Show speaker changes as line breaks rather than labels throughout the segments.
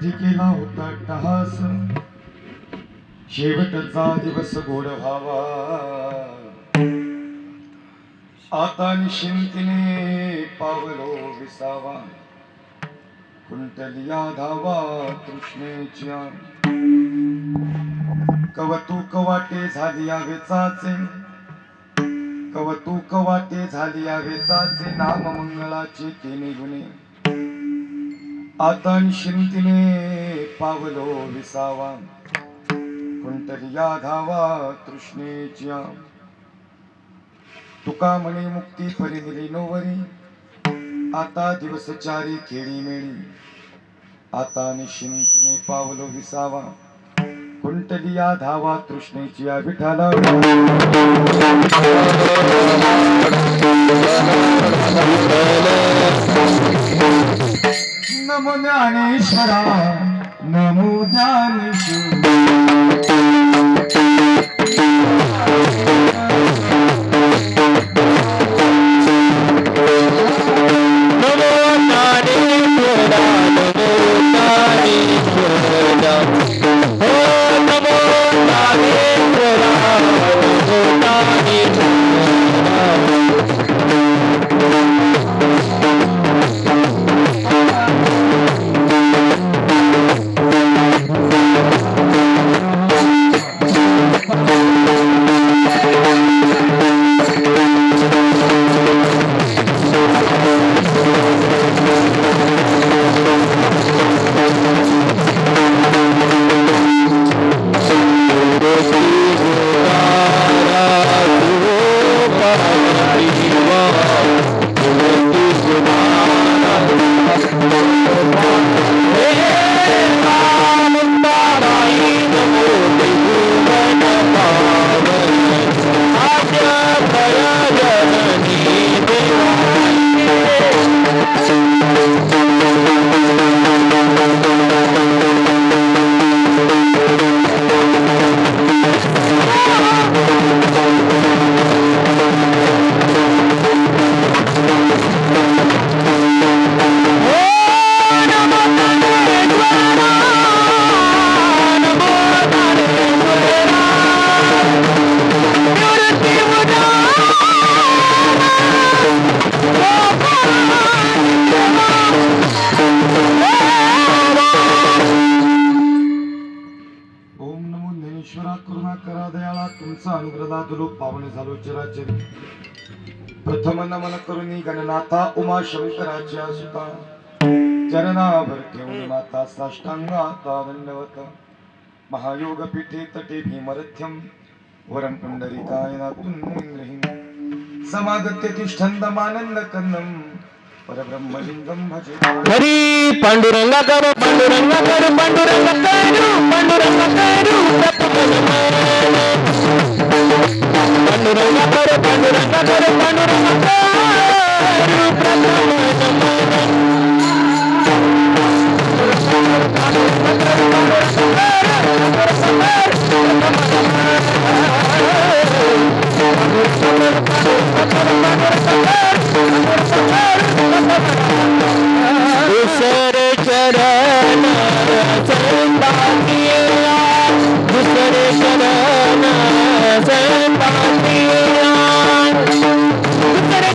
पाठी केला होता टहास, शेवटचा दिवस गोड व्हावा. आता निशिंतीने पावलो विसावा, कुंटलिया धावा तृष्णेच्या. कवतूक वाटे झाली वेचाचे, कवतूक वाटे झाली वेचाचे. नाम मंगळाचे तिन्ही गुणे, आता निशिंतीने पावलो विसावा, कुंटलिया धावा तृष्णेच्या. तुका म्हणे मुक्ती परिनिली नोवरी, आता दिवस चारी खेळी मेळी. आता निशिंतीने पावलो विसावा, कुंटलिया धावा तृष्णेची. विठाला नमो ज्ञानेश्वरा, नमो ज्ञानेश्वरा. तुमचा अनुग्रह दादलो पावन झालो चराचरी. प्रथम नमन करुणी गणनाथा उमा शंकराच्या सुता, चरणावर ठेवून माता साष्टांगाता दंडवत. महायोग पीठे तटे भीमरथ्यम, वरम पुंडरीकायनातून समागत्य तिष्ठन्दमानंद कन्नम, परब्रह्मलिंगम भजे.
हरी पांडुरंगा कर, पांडुरंगा कर, पांडुरंगा करू, पांडुरंगा करू पांडुरंगा कर, पांडुरंगा कर, पांडुरंगा करू प्रथम दूसरे चरण संतानिया, दूसरे चरण संतानिया, दूसरे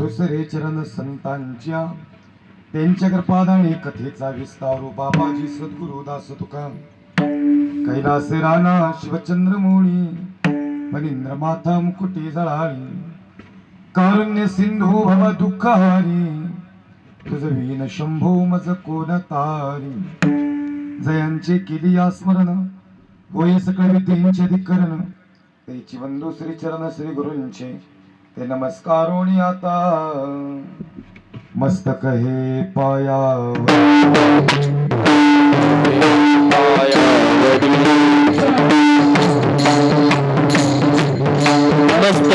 दुसरे चरण संतांच्या त्यांच्या कृपादाने कथेचा विस्तारू बाबाजी सद्गुरु दास तुका कैलास राणा शिवचंद्र मोळी मनिंद्र माथा मुकुटी जळाळी कारुण्य सिंधू भव दुःखारी तुझ वीन शंभो मज कोण तारी जयांचे केली या स्मरण होय सकळ विद्येंचे धिकरण त्याची वंदू श्री चरण श्री गुरूंचे ते नमस्कारोणी आता मस्तक हे पायावर
मस्त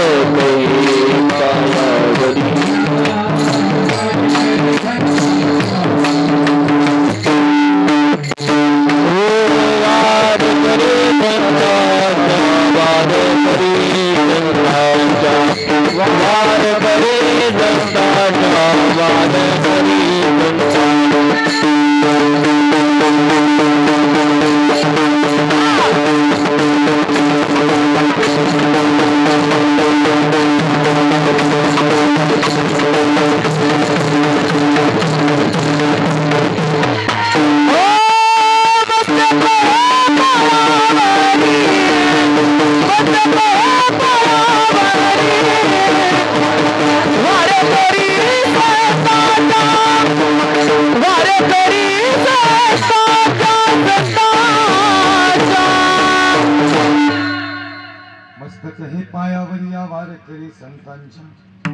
मस्तक हे पायावर या वारकरी संतांच्या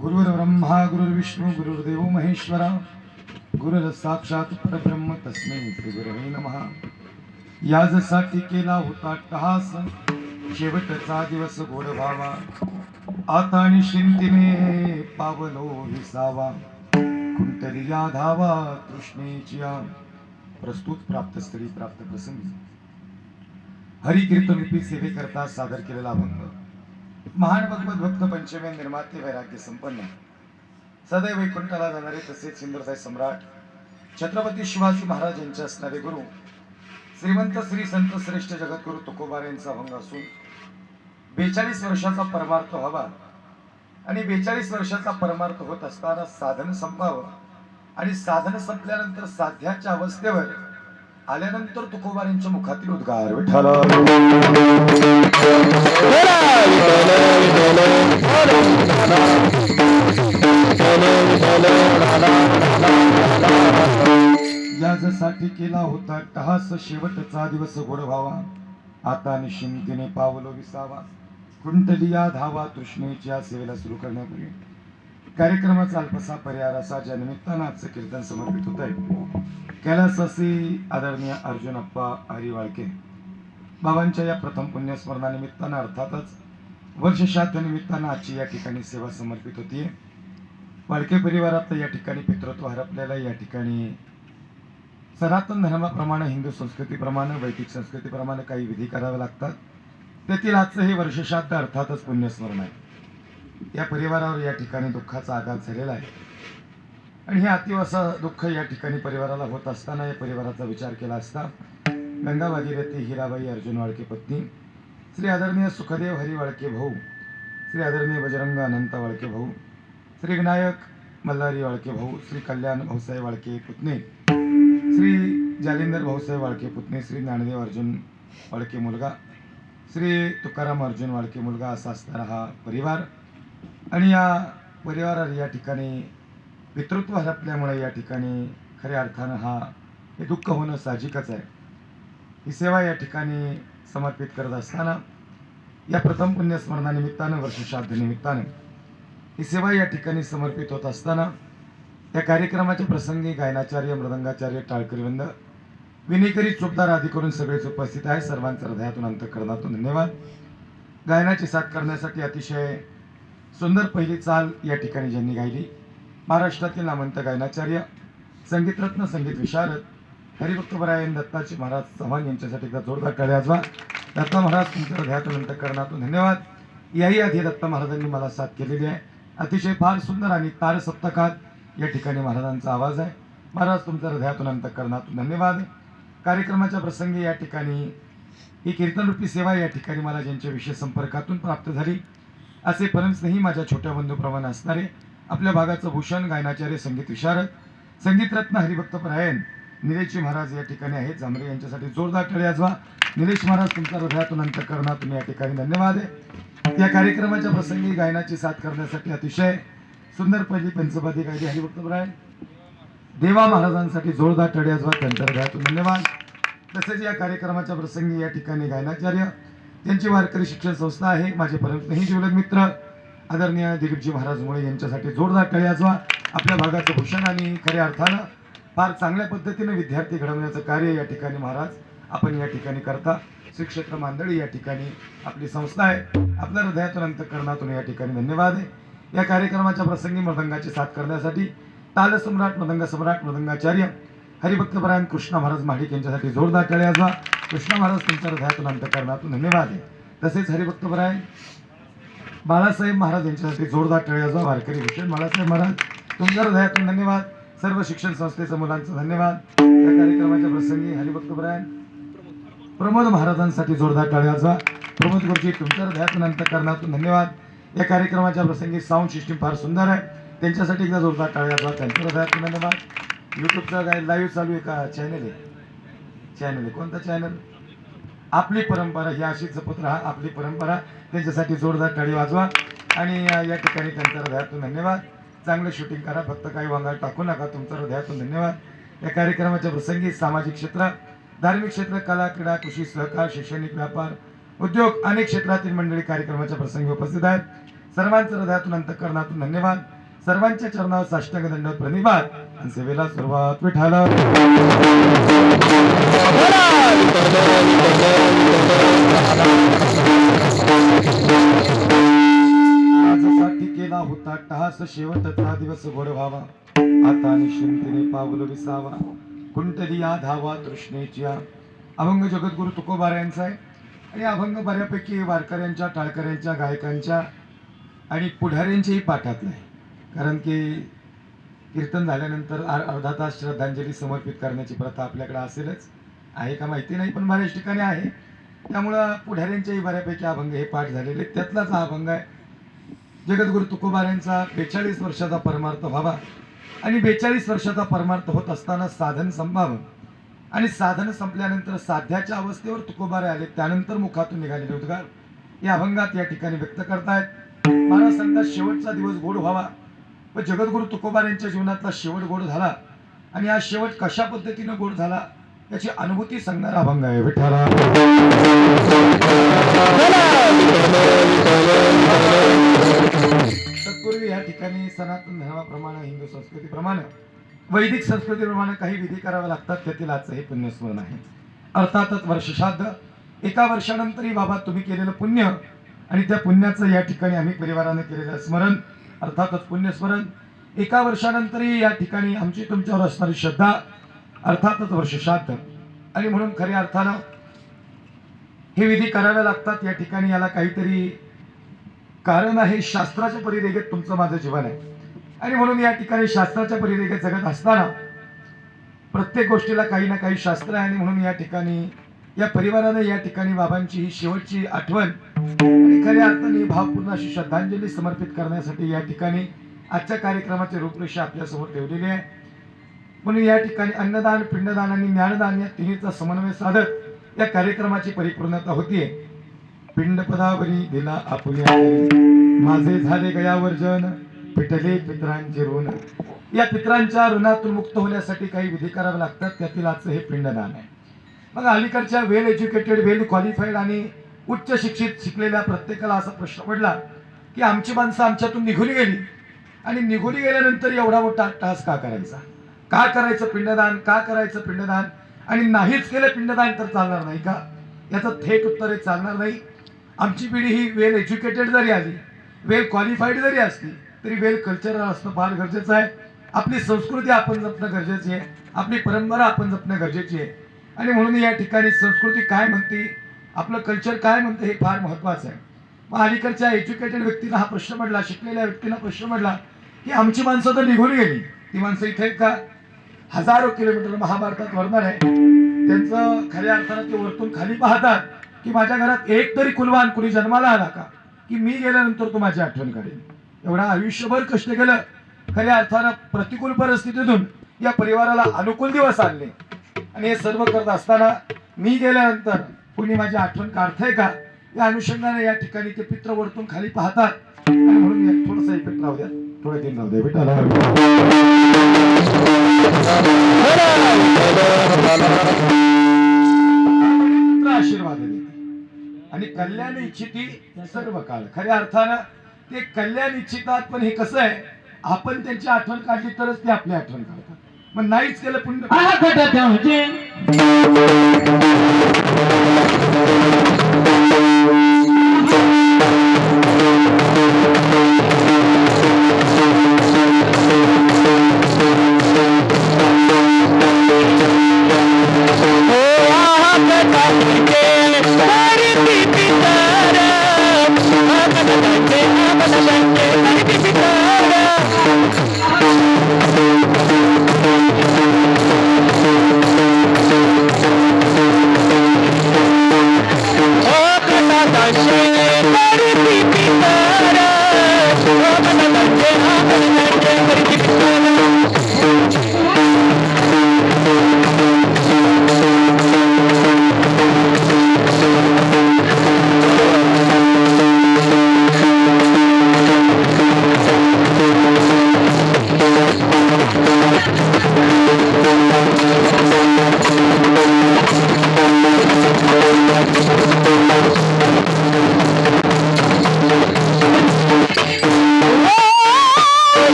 गुरुर् ब्रह्मा गुरुर्विष्णू गुरुर्देव महेश्वरा गुरुर साक्षात परब्रह्म तस्मै श्री गुरवे नमः याजसाठी केला होता टहास शेवटचा दिवस गोड व्हावा आता निश्चिंतीने पावलो विसावा कुंटली या धावा तृष्णेची प्रस्तुत प्राप्त स्त्री प्राप्त प्रसंगी हरि कीर्तन रूपी सेवेकरता सादर केलेला अभंग महान भगवत भक्त पंचमे निर्माते वैराग्य संपन्न सदैव वैकुंठाला जाणारे तसेच सिंधुताई सम्राट छत्रपती शिवाजी महाराज यांचे असणारे गुरु श्रीमंत श्री संत श्रेष्ठ जगद्गुरु तुकोबार यांचा अभंग असून 42 वर्षाचा परमार्थ व्हावा आणि 42 वर्षाचा परमार्थ होत असताना साधन संपावं आणि साधन संपल्यानंतर साध्याच्या अवस्थेवर आल्यानंतर तुकोबार यांच्या मुखातील उद्गार विठ्ठल यासाठी केला होता टहास शेवटचा दिवस गोड व्हावा आता निश्चिंतीने पावलो विसावा कुंटली या धावा तृष्णेच्या सेवेला सुरू करण्यापूर्वी कार्यक्रमाचा अल्पसा पर्याय असा ज्या निमित्तानं आजचं कीर्तन समर्पित होत आहे कैलासवासी आदरणीय अर्जुन अप्पा हरिवाळके बाबांच्या या प्रथम पुण्यस्मरणानिमित्तानं अर्थातच वर्षश्राद्ध निमित्तानं आजची या ठिकाणी सेवा समर्पित होतीये वाळके परिवारात या ठिकाणी पितृत्व हरपलेला या ठिकाणी सनातन धर्माप्रमाणे हिंदू संस्कृतीप्रमाणे वैदिक संस्कृतीप्रमाणे काही विधी करावे लागतात त्यातील आजचं हे वर्षश्राद्ध अर्थातच पुण्यस्मरण आहे या परिवारावर या ठिकाणी दुःखाचा आघात झालेला आहे आणि हे अतिव असं दुःख या ठिकाणी परिवाराला होत असताना या परिवाराचा विचार केला असता गंगा भागीरथी हिराबाई अर्जुन वाळके पत्नी श्री आदरणीय सुखदेव हरी वाळके भाऊ श्री आदरणीय बजरंग अनंत वाळके भाऊ श्री विनायक मल्हारी वाळके भाऊ श्री कल्याण भाऊसाहेब वाळके पुतणे श्री जालिंदर भाऊसाहेब वाळके पुतणे श्री ज्ञानदेव अर्जुन वाळके मुलगा श्री तुकाराम अर्जुन वाळके मुलगा असा असणारा हा परिवार आणि या परिवाराला या ठिकाणी पितृत्व हरपल्यामुळे या ठिकाणी खऱ्या अर्थानं हे दुःख होणं साहजिकच आहे ही सेवा या ठिकाणी समर्पित करत असताना या प्रथम पुण्यस्मरणानिमित्तानं वर्षश्राद्ध निमित्तानं ही सेवा या ठिकाणी समर्पित होत असताना या कार्यक्रमाच्या प्रसंगी गायनाचार्य मृदंगाचार्य टाळकरीवृंद विनेकरी चोपदार आदी करून सगळेच उपस्थित आहे सर्वांचं हृदयातून अंतःकरणातून धन्यवाद गायनाची साथ करण्यासाठी अतिशय सुंदर पहिली चाल या ठिकाणी ज्यांनी गायली महाराष्ट्रातील नामवंत गायनाचार्य संगीतरत्न संगीत विशारद हरिभक्तपरायण दत्ताजी महाराज चव्हाण यांच्यासाठी एकदा जोरदार टाळ्या वाजवा दत्ता महाराज तुमच्या हृदयातून अंतःकरणातून धन्यवाद याही आधी दत्ता महाराजांनी मला साथ केलेली आहे अतिशय फार सुंदर आणि तार सप्तकात या ठिकाणी महाराजांचा आवाज आहे महाराज तुमच्या हृदयातून अंतःकरणातून धन्यवाद कार्यक्रमाच्या प्रसंगी या ठिकाणी ही कीर्तनरूपी सेवा या ठिकाणी मला ज्यांच्या विशेष संपर्कातून प्राप्त झाली असे परमस्नेही माझ्या छोट्या बंधूप्रमाणे असणारे आपल्या भागाचं भूषण, गायनाचार्य, संगीत विशारद, संगीतरत्न हरिभक्तपरायण निलेशजी महाराज या ठिकाणी आहेत. जांभरे यांच्यासाठी जोरदार टाळी वाजवा. निलेश महाराज, तुमच्या हृदयातून अंतःकरणातून या ठिकाणी धन्यवाद आहे. या कार्यक्रमाच्या प्रसंगी गायनाची साथ करण्यासाठी अतिशय सुंदर पहिली पंचपदी गायली हरिभक्तपरायण देवा महाराजांसाठी जोरदार टाळी वाजवा. त्यांच्या हृदयातून धन्यवाद. तसेच या कार्यक्रमाच्या प्रसंगी या ठिकाणी गायनाचार्य, त्यांची वारकरी शिक्षण संस्था आहे, माझे परमस्नेही जीवलग मित्र आदरणीय दिलीपजी महाराज मुळे यांच्यासाठी जोरदार टाळी वाजवा. आपल्या भागाचं भूषण आणि खऱ्या अर्थानं फार चांगल्या पद्धतीने विद्यार्थी घडवण्याचं कार्य या ठिकाणी महाराज आपण या ठिकाणी करता. श्री क्षेत्र मांदळी या ठिकाणी आपली संस्था आहे. आपल्या हृदयातून अंतःकरणातून या ठिकाणी धन्यवाद आहे. या कार्यक्रमाच्या प्रसंगी मृदंगाची साथ करण्यासाठी तालसम्राट, मृदंग सम्राट, मृदंगाचार्य हरिभक्तपरायण कृष्णा महाराज महाडिक यांच्यासाठी जोरदार टाळी वाजवा. कृष्णा महाराज, तुमच्या हृदयातून अंतःकरणातून धन्यवाद आहे. तसेच हरिभक्तपरायण बाळासाहेब महाराज यांच्यासाठी जोरदार टाळी वाजवा. वारकरी भूषण बाळासाहेब महाराज, तुमच्या हृदयातून धन्यवाद. सर्व शिक्षण संस्थेच्या मुलांचं धन्यवाद. या कार्यक्रमाच्या प्रसंगी हरिभक्तपरायण प्रमोद महाराजांसाठी जोरदार टाळी वाजवा. प्रमोद गुरुजी, तुमच्या हृदयातून अंतःकरणातून धन्यवाद. या कार्यक्रमाच्या प्रसंगी साऊंड सिस्टीम फार सुंदर आहे, त्यांच्यासाठी एकदा जोरदार टाळी वाजवा. त्यांच्या हृदयातून धन्यवाद. यूट्यूबचा काय लाईव्ह चालू आहे का? चॅनल आहे. कोणता चॅनल? आपली परंपरा. ही अशी जपत राहा आपली परंपरा. त्यांच्यासाठी जोरदार टाळी वाजवा. आणि या ठिकाणी त्यांच्या हृदयातून धन्यवाद. चांगलं शूटिंग करा, फक्त काही वांगाळ टाकू नका. तुमच्या हृदयातून धन्यवाद. या कार्यक्रमाच्या प्रसंगी सामाजिक क्षेत्र, धार्मिक क्षेत्र, कला, क्रीडा, कृषी, सहकार, शैक्षणिक, व्यापार, उद्योग अनेक क्षेत्रातील मंडळी कार्यक्रमाच्या प्रसंगी उपस्थित आहेत. सर्वांच्या हृदयातून अंतःकरणातून धन्यवाद. सर्वांच्या चरणावर साष्टांग दंडवत प्रणिपात. आणि सेवेला सुरुवात विठाला. आजसाठी केला होता टहास, शेवटचा दिवस गोड व्हावा. आता निश्चिंतीने पावल विसावा. कुंटली या धावा तृष्णेच्या. अभंग जगद्गुरु तुकोबार यांचा आहे. आणि अभंग बऱ्यापैकी वारकऱ्यांच्या, टाळकऱ्यांच्या, गायकांच्या आणि पुढाऱ्यांच्याही पाठातलं आहे. कारण की कीर्तन झाल्यानंतर अर्धा तास श्रद्धांजली समर्पित करण्याची प्रथा आपल्याकडे असेलच, आहे का माहिती नाही, पण बऱ्याच ठिकाणी आहे. त्यामुळं पुढाऱ्यांच्याही बऱ्यापैकी अभंग हे पाठ झालेले. त्यातलाच हा अभंग आहे. जगद्गुरु तुकोबार यांचा 42 वर्षाचा परमार्थ व्हावा. आणि 42 वर्षाचा परमार्थ होत असताना साधन संपावं. आणि साधन संपल्यानंतर साध्याच्या अवस्थेवर तुकोबारे आले. त्यानंतर मुखातून निघालेले उद्गार या अभंगात या ठिकाणी व्यक्त करतायत. महाराज सांगतात शेवटचा दिवस गोड व्हावा. व जगद्गुरु तुकोबार यांच्या जीवनातला शेवट गोड झाला. आणि हा शेवट कशा पद्धतीने गोड झाला याची अनुभूती सांगणारा अभंग आहे. विठ्ठला तत्पूर्वी या ठिकाणी सनातन धर्माप्रमाणे, हिंदू संस्कृतीप्रमाणे, वैदिक संस्कृतीप्रमाणे काही विधी कराव्या लागतात. त्यातील आजचं हे पुण्यस्मरण आहे. अर्थातच वर्षश्राद्ध. एका वर्षानंतरही बाबा तुम्ही केलेलं पुण्य आणि त्या पुण्याचं या ठिकाणी आम्ही परिवाराने केलेलं स्मरण, अर्थातच पुण्यस्मरण. एका वर्षानंतरही या ठिकाणी आमची तुमच्यावर असणारी श्रद्धा, अर्थातच वर्षश्राद्ध. आणि म्हणून खऱ्या अर्थानं हे विधी कराव्या लागतात. या ठिकाणी याला काहीतरी कारण आहे. शास्त्राच्या परिरेखेत तुमचं माझं जीवन आहे. आणि म्हणून या ठिकाणी शास्त्राच्या परिरेखेत जगत असताना प्रत्येक गोष्टीला काही ना काही शास्त्र आहे. आणि म्हणून या ठिकाणी या परिवाराने या ठिकाणी बाबांची ही शेवटची आठवण आणि खऱ्या अर्थाने भावपूर्ण अशी श्रद्धांजली समर्पित करण्यासाठी या ठिकाणी आजच्या कार्यक्रमाची रूपरेषा आपल्यासमोर ठेवलेली आहे. म्हणून या ठिकाणी अन्नदान, पिंडदान आणि ज्ञानदान या तिन्हीचा समन्वय साधत या कार्यक्रमाची परिपूर्णता होतीये. पिंडपदावरी दिला आपुल्या माझे झाले गयावर्जन, पिटले पितरांचे ऋण. या पितरांच्या ऋणातून मुक्त होण्यासाठी काही विधी करावे लागतात. त्यातील आजचं हे पिंडदान आहे. मग अलीकडच्या वेल एज्युकेटेड, वेल क्वालिफाईड आणि उच्च शिक्षित शिकलेल्या प्रत्येकाला असा प्रश्न पडला की आमची माणसं आमच्यातून निघून गेली आणि निघून गेल्यानंतर एवढा मोठा अट्टहास का करायचा, का करायचं पिंडदान, का करायचं पिंडदान, आणि नाहीच केलं पिंडदान तर चालणार नाही का? याचं थेट उत्तर हे चालणार नाही. आमची पिढी ही वेल एज्युकेटेड जरी आली, वेल क्वालिफाईड जरी असली तरी वेल कल्चरल असणं फार गरजेचं आहे. आपली संस्कृती आपण जपणं गरजेची आहे. आपली परंपरा आपण जपणं गरजेची आहे. आणि म्हणून या ठिकाणी संस्कृती काय म्हणते, आपलं कल्चर काय म्हणते हे फार महत्त्वाचं आहे. मग अलीकडच्या एज्युकेटेड व्यक्तीला हा प्रश्न पडला, शिकलेल्या व्यक्तीला प्रश्न पडला की आमची माणसं तर निघून गेली, ती माणसं इथे का? हजारो किलोमीटर महाभारतात वर्णन आहे त्यांचं. खऱ्या अर्थानं ते वरतून खाली पाहतात की माझ्या घरात एक तरी कुलवान कुणी जन्माला आला का की मी गेल्यानंतर तू माझी आठवण काढेल. एवढा आयुष्यभर कष्ट केलं खऱ्या अर्थानं प्रतिकूल परिस्थितीतून या परिवाराला अनुकूल दिवस आणले आणि हे सर्व करत असताना मी गेल्यानंतर कुणी माझी आठवण काढतंय का या अनुषंगाने या ठिकाणी ते पित्र वरतून खाली पाहतात आणि म्हणून थोडस इफेक्ट राहू द्या, थोडे दिन राहू द्या आशीर्वाद देते आणि कल्याण इच्छिती सर्व काळ. खऱ्या अर्थानं ते कल्याण इच्छितात, पण हे कसं आहे आपण त्यांची आठवण काढली तरच ते आपली आठवण काढतात. मग नाहीच केलं पुण्य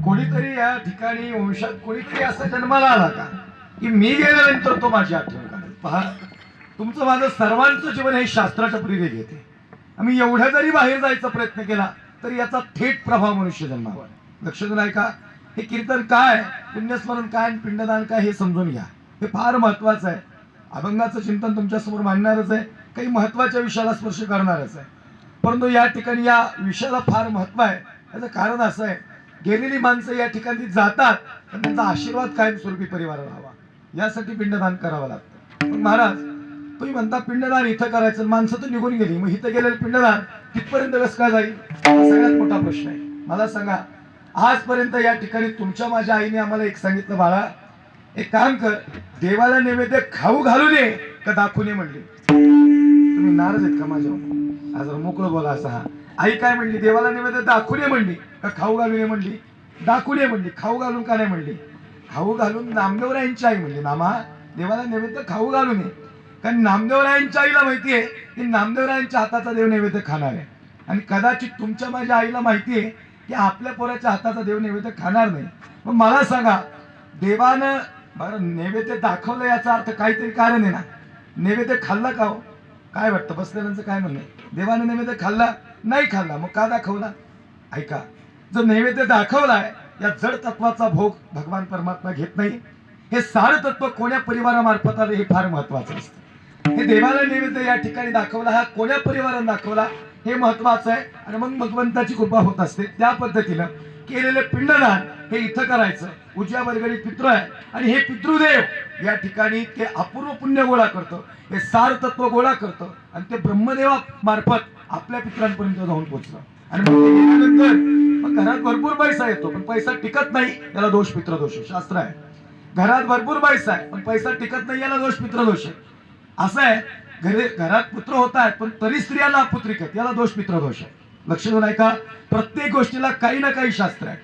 कोणीतरी या ठिकाणी वंशात कोणीतरी असं जन्माला आला का की मी गेल्यानंतर तो माझी आठवण काढेल. पहा, तुमचं माझं सर्वांचं जीवन हे शास्त्राच्या प्रेरे घेते. आम्ही एवढ्या जरी बाहेर जायचा प्रयत्न केला तरी याचा थेट प्रभाव मनुष्य जन्मावर. लक्ष देऊन ऐका, हे कीर्तन काय, पुण्यस्मरण काय, पिंडदान काय हे समजून घ्या. हे फार महत्वाचं आहे. अभंगाचं चिंतन तुमच्या समोर मांडणारच आहे, काही महत्वाच्या विषयाला स्पर्श करणारच आहे. परंतु या ठिकाणी या विषयाला फार महत्व आहे. याचं कारण असं आहे, गेलेली माणसं या ठिकाणी जातात तर त्यांचा आशीर्वाद कायमस्वरूपी परिवाराला हवा, यासाठी पिंडदान करावं लागतं. मग महाराज तुम्ही म्हणता पिंडदान इथं करायचं, माणसं तर निघून गेली, मग इथं गेलेलं पिंडदान कितपर्यंत कसं काय जाईल, हा सगळ्यात मोठा प्रश्न आहे. मला सांगा, आजपर्यंत या ठिकाणी तुमच्या माझ्या आईने आम्हाला एक सांगितलं, बाळा एक काम कर, देवाला नैवेद्य खाऊ घालू नये का दाखवू नये म्हणली. तुम्ही नाराज आहेत का माझ्यावर? आज मोकळं बोला असं. हा, आई काय म्हणली? देवाला नैवेद्य दाखवू नये म्हणली का खाऊ घालू नये म्हणली? दाखवू नये म्हणली. खाऊ घालून का नाही म्हणली? खाऊ घालून नामदेवरायांची आई म्हणली, नामा देवाला नैवेद्य खाऊ घालू नये, कारण नामदेवरायांच्या आईला माहितीये की नामदेवरायांच्या हाताचा देव नैवेद्य खाणार आहे. आणि कदाचित तुमच्या माझ्या आईला माहितीये की आपल्या पोराच्या हाताचा देव नैवेद्य खाणार नाही. मग मला सांगा, देवानं बरं नैवेद्य दाखवलं याचा अर्थ काहीतरी कारण आहे ना. नैवेद्य खाल्ला का हो? काय वाटतं बसलेल्यांचं काय म्हणणं आहे? देवानं नैवेद्य खाल्ला नाही? खाल्ला, मग का दाखवला? ऐका, जो नैवेद्य दाखवलाय या जड तत्वाचा भोग भगवान परमात्मा घेत नाही. हे सार तत्व कोण्या परिवारामार्फत आले हे फार महत्वाचं असतं. हे देवाला नैवेद्य या ठिकाणी दाखवला, हा कोण्या परिवाराने दाखवला हे महत्वाचं आहे. आणि मग भगवंताची कृपा होत असते. त्या पद्धतीनं केलेले पिंडदान हे इथं करायचं. उजव्या वर्गणी पितृ आहे आणि हे पितृदेव या ठिकाणी ते अपूर्व पुण्य गोळा करतं, हे सार तत्व गोळा करतं आणि ते ब्रह्मदेवा मार्फत आपल्या पित्रांपर्यंत जाऊन पोहोचलं. आणि मग ते गेल्यानंतर मग घरात भरपूर पैसा येतो, पण पैसा टिकत नाही, याला दोष पितृदोष आहे. शास्त्र आहे, घरात भरपूर पैसा आहे पण पैसा टिकत नाही, याला दोष पितृदोष आहे. असं आहे, घरात पुत्र होत आहेत पण तरी स्त्रियांना अपुत्रिक आहेत, याला दोष पितृदोष आहे. लक्ष देऊन ऐका, प्रत्येक गोष्टीला काही ना काही शास्त्र आहे.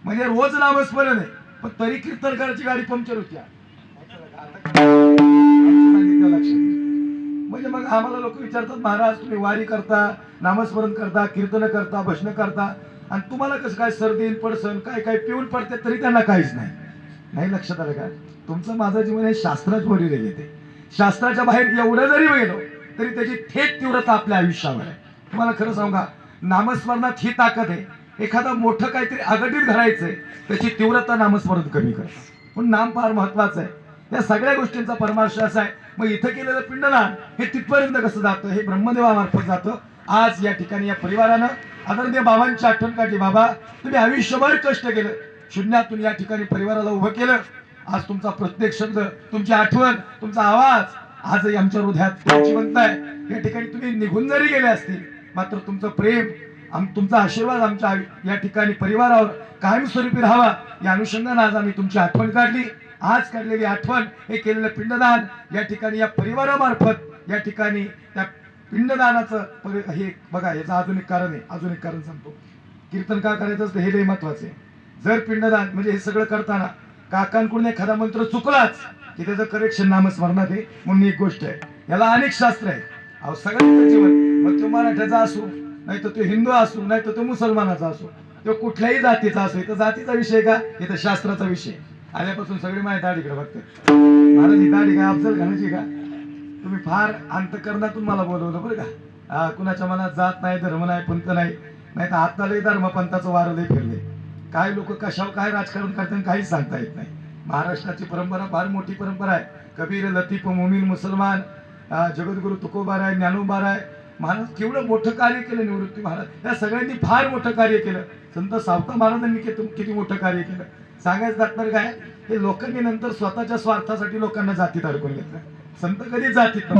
म्हणजे रोज नामस्मरण आहे पण तरी कीर्तनकाराची गाडी पंक्चर होती. सांगितलं लक्षात येईल. म्हणजे मग आम्हाला लोक विचारतात, महाराज तुम्ही वारी करता, नामस्मरण करता, कीर्तन करता, भजन करता, आणि तुम्हाला कसं काय सर्दी पडसन काय काय पिऊन पडते तरी त्यांना काहीच नाही. नाही लक्षात आलं का? तुमचं माझं जीवन हे शास्त्राच वडील येते. शास्त्राच्या बाहेर एवढं जरी गेलो तरी त्याची थेट तीव्रता आपल्या आयुष्यावर आहे. तुम्हाला खरं सांगू का, नामस्मरणात ही ताकद आहे. एखादं मोठं काहीतरी अघटित घडायचंय त्याची तीव्रता नामस्मरण कमी करतं. पण नाम फार महत्वाचं आहे. या सगळ्या गोष्टींचा परमार्थ असा आहे. मग इथं केलेलं पिंडदान हे तिथपर्यंत कसं जातं, हे ब्रह्मदेवामार्फत जातं. आज या ठिकाणी या परिवारानं आदरणीय बाबांची आठवण काढली. बाबा तुम्ही आयुष्यभर कष्ट केलं, शून्यातून या ठिकाणी परिवाराला उभं केलं. आज तुमचा प्रत्येक शब्द, तुमची आठवण, तुमचा आवाज आजही आमच्या हृदयात जिवंत आहे. या ठिकाणी तुम्ही निघून जरी गेले असतील मात्र तुमचं प्रेम, तुमचा आशीर्वाद आमच्या या ठिकाणी परिवारावर कायमस्वरूपी राहावा या अनुषंगाने आज आम्ही तुमची आठवण काढली. आज काढलेली आठवण, हे केलेलं पिंडदान या ठिकाणी या परिवारामार्फत या ठिकाणी त्या पिंडदानाचं हे बघा, याचं अजून एक कारण आहे. अजून एक कारण सांगतो. कीर्तन का करायचं असतं हे लई महत्वाचं आहे. जर पिंडदान म्हणजे हे सगळं करताना काकांकडून एखादा मंत्र चुकलाच की त्याचं करेक्शन नामस्मरणात आहे म्हणून एक गोष्ट आहे. याला अनेक शास्त्र आहेत. अहो सगळ्यांचं जीवन, मग तो मराठ्याचा असो, नाही तर तो हिंदू असो, नाही तर तो मुसलमानाचा असो, तो कुठल्याही जातीचा असो. इथं जातीचा विषय का, इथं शास्त्राचा विषय. आल्यापासून सगळी माहिती दाढीकडे बघते. महाराज ही दाढी काय अफजल खानाची का? तुम्ही फार अंतकरणातून मला बोलवलं बरं का. कुणाच्या मनात जात नाही, धर्म नाही, पंथ नाही, नाही तर आत्तालाही धर्म पंथाचं वारं लई फिरले. काय लोक कशावर काय राजकारण करतात काहीच सांगता येत नाही. महाराष्ट्राची परंपरा फार मोठी परंपरा आहे. कबीर, लतीफ, मोमीन, मुसलमान, जगद्गुरु तुकोबाराय, ज्ञानोबाराय महाराज केवढं मोठं कार्य केलं. निवृत्ती महाराज या सगळ्यांनी फार मोठं कार्य केलं. संत सावता महाराजांनी किती मोठं कार्य केलं. सांगायचं तात्पर्य काय, हे लोकांनी नंतर स्वतःच्या स्वार्थासाठी लोकांना जातीत अडकून घेतलं. संत कधी जातीत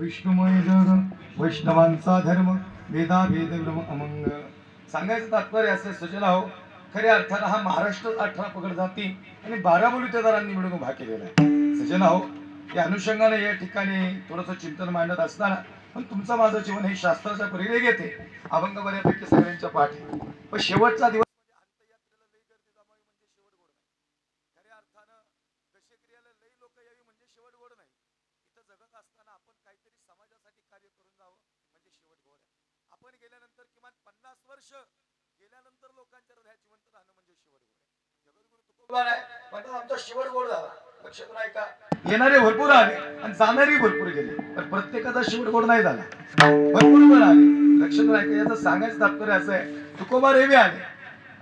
विष्णुमय जग वैष्णवांचा धर्म वेदा भेद ब्रह्म अमंग. सांगायचं तात्पर्य असं सजन हो, खऱ्या अर्थानं हा महाराष्ट्र 18 पगड जाती आणि 12 बलुतेदारांनी मिळून उभा केलेला आहे. सजन हो, या अनुषंगाने या ठिकाणी थोडंसं चिंतन मांडत असताना पण तुमचं माझं जीवन हे शास्त्राच्या परिरे घेते. अभंग बऱ्यापैकी सगळ्यांच्या पाठी, पण शेवटचा दिवस आपण गेल्यानंतर किमान 50 वर्ष गेल्यानंतर लोकांच्या हृदयात जिवंत राहणं म्हणजे शेवट गोड आहे. जगद्गुरु तुकोबार आहे म्हणतात आमचा शेवट गोड झाला. लक्षात नाही का, येणारे भरपूर आले आणि जाणारे भरपूर गेले, पण प्रत्येकाचा शेवट गोड नाही झाला. भरपूर पण आले लक्षात राहायचं. याचं सांगायचं तात्पर्य असं आहे, तुकोबा रेवी आले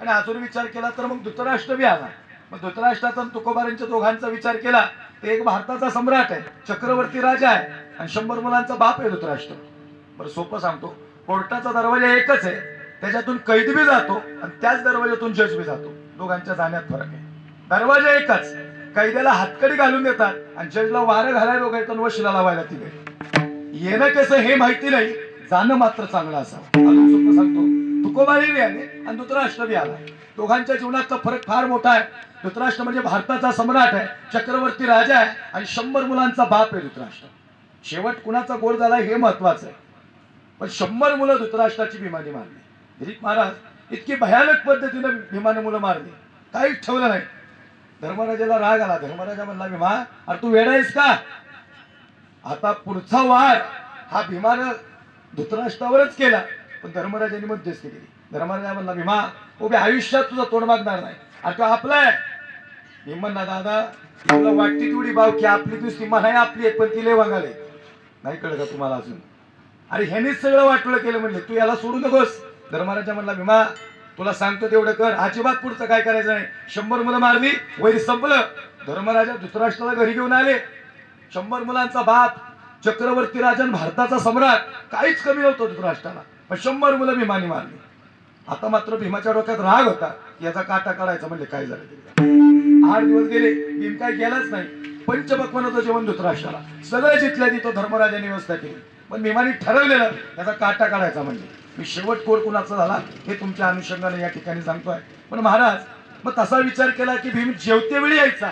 आणि अजून विचार केला तर मग धृतराष्ट्र बी आला. मग धृतराष्ट्राचा आणि तुकोबारांच्या दोघांचा विचार केला ते एक भारताचा सम्राट आहे, चक्रवर्ती राजा आहे आणि 100 मुलांचा बाप आहे धृतराष्ट्र. बरं सोपं सांगतो, कोर्टाचा दरवाजा एकच आहे, त्याच्यातून कैद बी जातो आणि त्याच दरवाजातून जज बी जातो. दोघांच्या जाण्यात फरक आहे. दरवाजा एकच, कैद्याला हातकडी घालून देतात आणि जजला वारं घालायला दोघांतून वशिला लावायला तिथे. येणं कसं हे माहिती नाही, जाणं मात्र चांगलं असावं. अजून सोपं सांगतो, तुकोबारी बी आले आणि धृतराष्ट्र बी आला. दोघांच्या जीवनातला फरक फार मोठा आहे. धृतराष्ट्र म्हणजे भारताचा सम्राट आहे, चक्रवर्ती राजा आहे आणि 100 मुलांचा बाप आहे धृतराष्ट्र. शेवट कुणाचा गोड झाला हे महत्वाचं आहे. पण 100 मुलं धृतराष्ट्राची भीमाने मारली. दिलीप महाराज इतकी भयानक पद्धतीने भीमाने मुलं मारली, काहीच ठेवलं नाही. धर्मराजाला राग आला. धर्मराजा म्हणला, भीमा अरे तू वेडा आहेस का? आता पुढचा वार हा भीमानं धृतराष्ट्रावरच केला, पण धर्मराजाने मध्यस्थी केली. धर्मराजा म्हणला, भीमा उभ्या आयुष्यात तुझा तोंड मागणार नाही. अरे तो आपला आहे. भीम म्हणला, दादा तुला वाटते तेवढी भाव की आपली दुसरी म्हणाय आपली आहे, पण ती लय वागाले. नाही कळलं का तुम्हाला अजून? अरे ह्यानेच सगळं वाटलं केलं म्हणले, तू याला सोडू नकोस. धर्मराजा म्हणला, भीमा तुला सांगतो तेवढं कर, अजिबात पुढचं काय करायचं नाही. 100 मुलं मारली, वैरी संपलं. धर्मराजा धृतराष्ट्राला घरी घेऊन आले. 100 मुलांचा बाप, चक्रवर्ती राजन, भारताचा सम्राट, काहीच कमी नव्हतं धृतराष्ट्राला, पण 100 मुलं भीमाने मारली. आता मात्र भीमाच्या डोक्यात राग होता, याचा काटा काढायचा. म्हणजे काय झालं तरी 8 दिवस गेले, भीम काय गेलाच नाही. पंचपक्वानाचं जेवण धृतराष्ट्राला सगळं जिथल्या तिथं धर्मराजाने व्यवस्था केली, पण भीमाने ठरवलेलं त्याचा काटा काढायचा. म्हणजे मी शेवट कोड कुणाचा झाला हे तुमच्या अनुषंगाने या ठिकाणी सांगतोय. पण महाराज मग तसा विचार केला की भीम जेवते वेळी यायचा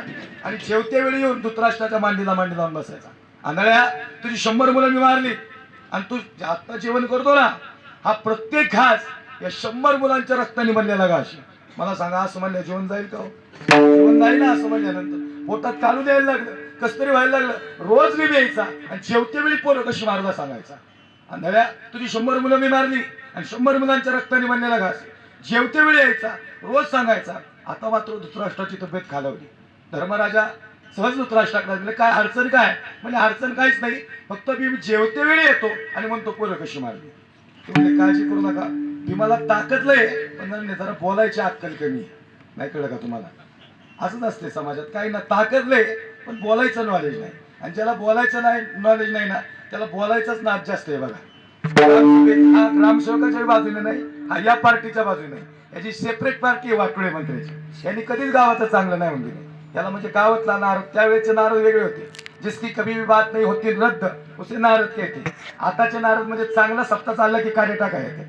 आणि जेवते वेळी येऊन धृतराष्ट्राच्या मांडीला मांडी लावून बसायचा. आंधळ्या तुझी 100 मुलं मी मारली आणि तू आता जेवण करतो ना, हा प्रत्येक घास या 100 मुलांच्या रक्ताने बनलेला घास. मला सांगा असं म्हणलं जेवण जाईल का? जेवण जाईल ना. असं म्हणल्यानंतर पोटात काढू द्यायला लागलं, कस तरी व्हायला लागलं. रोज मी यायचा आणि जेवते वेळी पोरं कशी मारला सांगायचा. आंधळ्या तुझी 100 मुलं मी मारली आणि 100 मुलांच्या रक्ताने बनलेला घास. जेवते वेळी यायचा, रोज सांगायचा. आता मात्र धृतराष्ट्राची तब्येत खालावली. धर्मराजा सहज धृतराष्ट्राकडे म्हणजे काय अडचण काय? म्हणजे अडचण काहीच नाही, फक्त मी जेवते वेळी येतो आणि म्हणतो पोरं कशी मारली. तुम्ही काळजी करू नका, भीमाला ताकद लय, पण जरा बोलायची अक्कल कमी. नाही कळलं का तुम्हाला? असंच असते समाजात, काही ना ताकद लय पण बोलायचं नॉलेज नाही. आणि ज्याला बोलायचं नाही नॉलेज नाही ना, त्याला बोलायचंच नाद जास्त आहे. बघा हा ग्रामसेवकाच्या बाजूने नाही, हा या पार्टीच्या बाजूने नाही. याची सेपरेट पार्टी आहे वाटोळे मंत्र्याची. यांनी कधीच गावाचं चांगलं नाही म्हणले. त्याला म्हणजे गावातला नारद, त्यावेळेचे नारद वेगळे होते. जिसकी कभी भी बात नहीं होती रद्द उसे नारद कहते. आताचे नारद म्हणजे चांगला सप्ताह चालला की कार्य टाकायचे.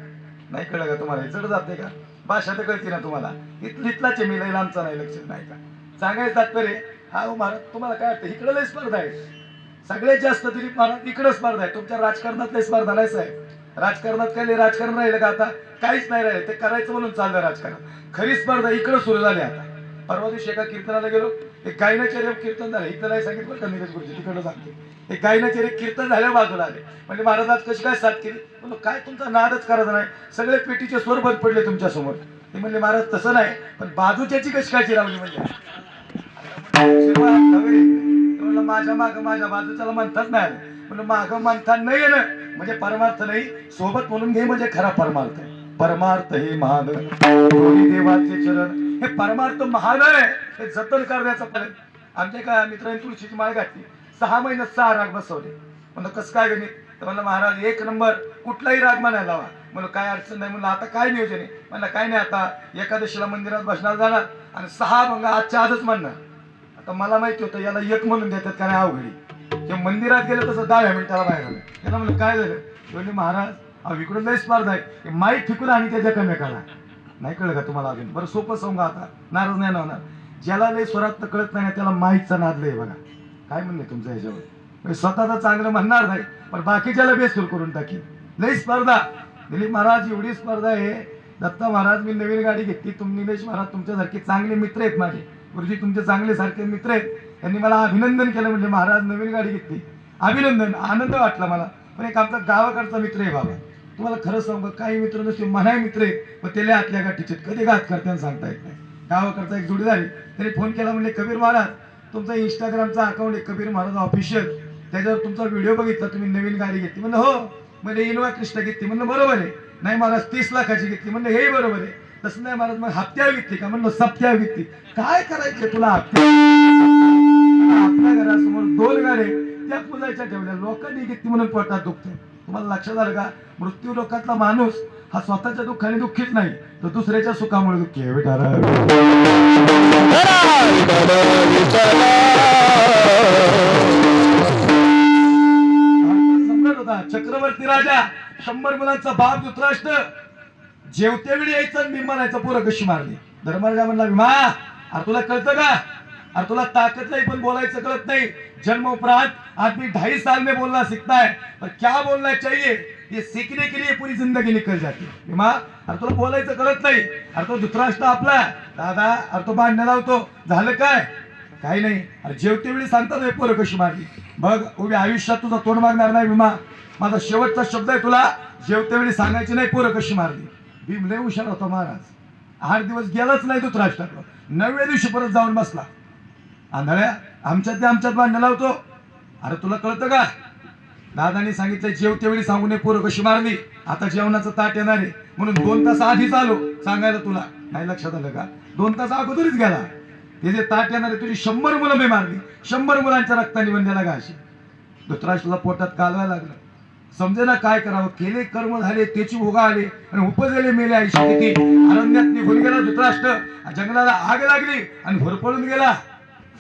नाही कळलं का तुम्हाला? जड जाते का? भाषा तर कळते ना तुम्हाला. इथलाच मी लई लांबचा नाही, लक्षात नाही का? सांगायचं तात्पर्य हा महाराज तुम्हाला काय वाटतं? इकडं लय स्पर्धा आहे. सगळ्यात जास्त दिलीप महाराज इकडं स्पर्धा आहे. तुमच्या राजकारणात लय स्पर्धा नाही साहेब. राजकारणात काय राजकारण राहिलं का? आता काहीच नाही राहिलं. ते करायचं म्हणून चाललं राजकारण. खरी स्पर्धा इकडं सुरू झाली आता. परवा दिवशी एका कीर्तनाला गेलो, एक गायनाचर्य कीर्तन झालं. इथं नाही सांगितलं का निलेश गुरुजी, तिकडं सांगते. एक गायनाचर्य कीर्तन झाल्यावर बाजूला आले. म्हणजे महाराज आज कशी काय साथ केली? म्हणलं काय तुमचा नादच करायचा नाही, सगळे पेटीचे स्वर बंद पडले तुमच्या समोर. ते म्हणले महाराज तसं नाही, पण बाजूच्याची कशी काय चिरावली? म्हणजे म्हणलं माझ्या माग माझ्या बाजूच्याला म्हणतात नाही आले. म्हणलं माग म्हणता नाही येणं म्हणजे परमार्थ नाही, सोबत म्हणून घे म्हणजे खरा परमार्थ आहे. परमार्थ हे महान देवाचे चरण, हे परमार्थ महान आहे, हे जतन करण्याचा प्रयत्न. आमच्या एका मित्रांनी तुळशीची माळ घातली, 6 महिन्यात 6 राग बसवले. म्हणलं कसं काय गणित? तर म्हणलं महाराज 1 नंबर कुठलाही राग म्हणायला लावा. म्हणलं काय अडचण नाही. म्हणलं आता काय नियोजन आहे? म्हणलं काय नाही, आता एकादशीला मंदिरात बसणार जाणार आणि 6 भंग आजच्या आजच म्हणणार. आता मला माहिती होतं याला 1 म्हणून देतात का नाही अवघडी. ते मंदिरात गेलं तसं 10 मिनिटाला बाहेर आलं. त्याला म्हणलं काय झालं? म्हणजे महाराज अहो इकडून लय स्पर्धा आहे, माईक फिकून आणि त्याच्या कमी काढा. नाही कळलं का तुम्हाला अजून? बरं सोपं सांगा, आता नाराज नाही ना होणार. ज्याला लय स्वरात कळत नाही त्याला माईकचा नाद लय. बघा काय म्हणले तुमच्या ह्याच्यावर, स्वतःच चांगलं म्हणणार नाही पण बाकीच्याला बेसूर करून टाकी. लय स्पर्धा. दिलीप महाराज एवढी स्पर्धा आहे. दत्ता महाराज मी नवीन गाडी घेतली. निलेश महाराज तुमच्यासारखे चांगले मित्र आहेत माझे, गुरुजी तुमचे चांगले सारखे मित्र आहेत. त्यांनी मला अभिनंदन केलं. म्हणजे महाराज नवीन गाडी घेतली, अभिनंदन, आनंद वाटला मला. पण एक आमचा गावाकडचा मित्र आहे बाबा, तुम्हाला खरं सांगू काही मित्र नसते म्हणाय मित्र आहे, पण त्याला आतल्या गाठीचे कधी घात करताना सांगता येत नाही. गावाकडचा एक जोडीदार आहे, त्याने फोन केला म्हणजे कबीर महाराज तुमचा इंस्टाग्रामचा अकाउंट आहे कबीर महाराज ऑफिशियल, त्याच्यावर तुमचा व्हिडिओ बघितला, तुम्ही नवीन गाडी घेतली. म्हणलं हो. म्हणजे इनोवा क्रिस्टा घेतली म्हणलं बरोबर आहे. नाही महाराज 30 लाखाची घेतली म्हणलं हेही बरोबर आहे. तसं नाही महाराज मग हप्त्यावर घेतली का म्हणलं सप्त्यावर घेतली. काय करायचे तुला हप्त्या? आपल्या घरासमोर 2 गाड्या त्या पुजायच्या ठेवल्या लोकांनी घेतली म्हणून पोटात दुखते. तुम्हाला लक्षात आलं का? मृत्यू लोकातला माणूस हा स्वतःच्या दुःखाने दुःखीच नाही तर दुसऱ्याच्या सुखामुळे दुःखी आहे. सम्राट होता चक्रवर्ती राजा, 100 मुलांचा बाप धृतराष्ट्र. जेवते वेळी यायचं आणि मी म्हणायचं पोरं कशी मारली. धर्मराजा म्हणला भीमा अरे तुला कळतं का? अरे तुला ताकद नाही पण बोलायचं कळत नाही. जन्म उपरांत आदमी 2.5 साल में बोलना सीखता है पर क्या बोलना चाहिए ये सीखने के लिए पूरी जिंदगी निकल जाती है. भीमा अरे तुला बोलायचं कळत नाही. अरे तो धृतराष्ट्र आपला दादा अरे तो भांडण लावतो. झालं काय? काही नाही. अरे जेवते वेळी सांगतात हे पोरं कशी मारली. बघ उभ्या आयुष्यात तुझा तोंड मागणार नाही भीमा. माझा शेवटचा शब्द आहे तुला जेवते वेळी सांगायची नाही पोरं कशी मारली. भीम लय हुशार होता महाराज. 8 दिवस गेलाच नाही धृतराष्ट्राकडं. 9व्या दिवशी परत जाऊन बसला. आंधळ्या आमच्यात भांडण लावतो. अरे तुला कळतं का? दादानी सांगितलं जेवते वेळी सांगू नये पोरं कशी मारली. आता जेवणाचं ताट येणार आहे म्हणून 2 तास आधीच आलो सांगायला तुला. नाही लक्षात आलं का? 2 तास अगोदरच गेला. ते जे ताट येणार आहे तुझी 100 मुलं मी मारली. 100 मुलांच्या रक्ताने बनलेला घाशी. धृतराष्ट्राला पोटात कालवायला लागलं. समजे ना काय करावं. केले कर्म झाले त्याची भोगा आले आणि उपजले मेले आयुष्य किती. अरण्यात निघून गेला धृतराष्ट्र. जंगलाला आग लागली आणि होरपळून गेला.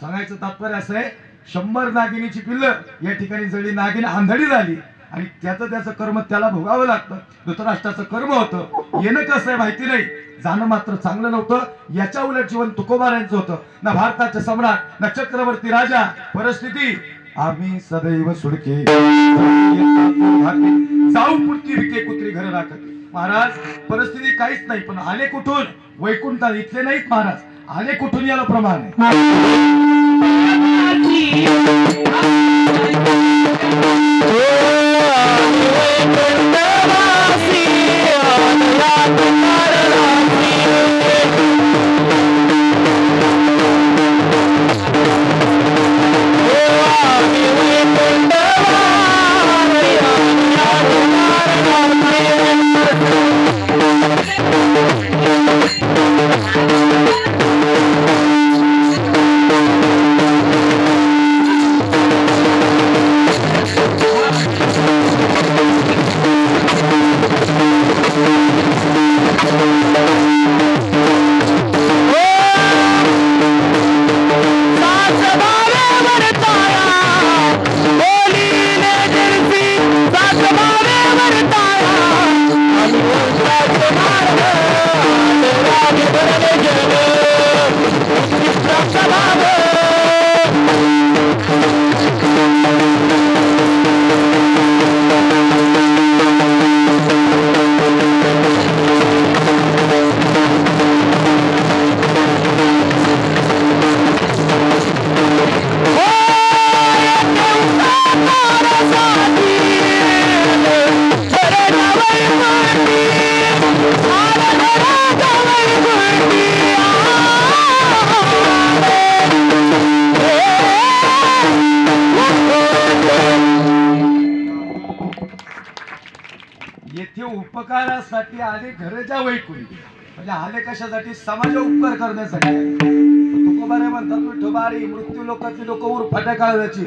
सांगायचं तात्पर्य असं आहे 100 नागिनीची पिल्लं या ठिकाणी जळली. नागिन आंधळी झाली आणि त्याचं कर्म त्याला भोगावं लागतं. धृतराष्ट्राचं कर्म होतं. येणं कसं आहे माहिती नाही. जाणं मात्र चांगलं नव्हतं. याच्या उलट जीवन तुकोबारांचं होतं. ना भारताचे सम्राट ना चक्रवर्ती राजा. परिस्थिती आम्ही सदैव सुडके जाऊ पुरती विके कुत्री घर राखत. महाराज परिस्थिती काहीच नाही पण आले कुठून? वैकुंठात. इथले नाहीत महाराज. आले कुठून याला प्रमाण आहे. येथे उपकारासाठी आले घरच्या वैकुंठी. म्हणजे आले कशासाठी? समाज उपकार करण्यासाठी. तुकोबारे म्हणतात विठोबारी मृत्यू लोकातली लोक उरफाट्या काळजाची.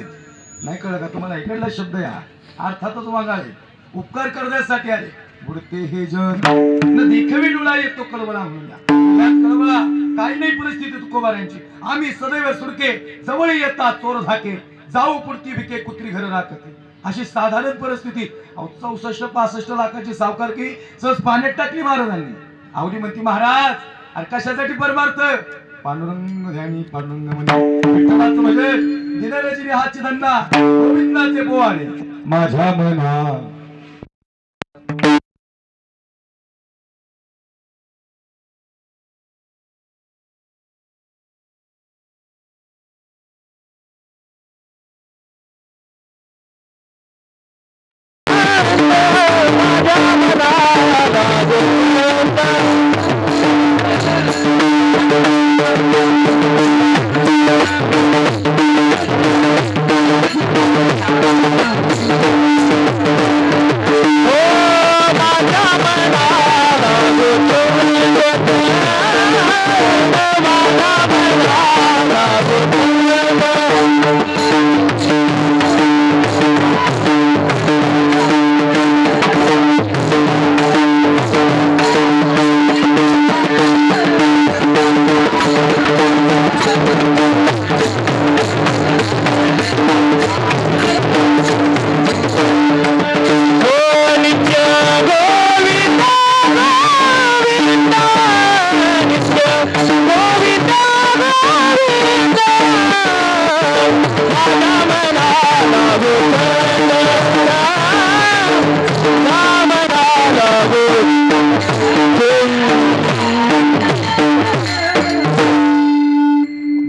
नाही कळलं का तुम्हाला? इकडला शब्द या अर्थातच वागाळे. उपकार करण्यासाठी आले. बुडते हे जग न देखवी डुला येतो कळवळा म्हणून. कळवळा काही नाही परिस्थिती तुकोबाऱ्यांची. आम्ही सदैव सुडके जवळ येतात चोर झाके. जाऊ पुरती विके कुत्री घर राखते. अशी साधारण परिस्थिती. 64-65 लाखाची सावकारकी सहज पाण्यात टाकली महाराजांनी. आवडी म्हणती महाराज अरे कशासाठी परमार्थ? पांडुरंग ध्यानी पांडुरंग म्हणजे विठ्ठलाचं भजन. दिनरजनी हाची धंदा गोविंदाचे पोवाडे माझ्या मना.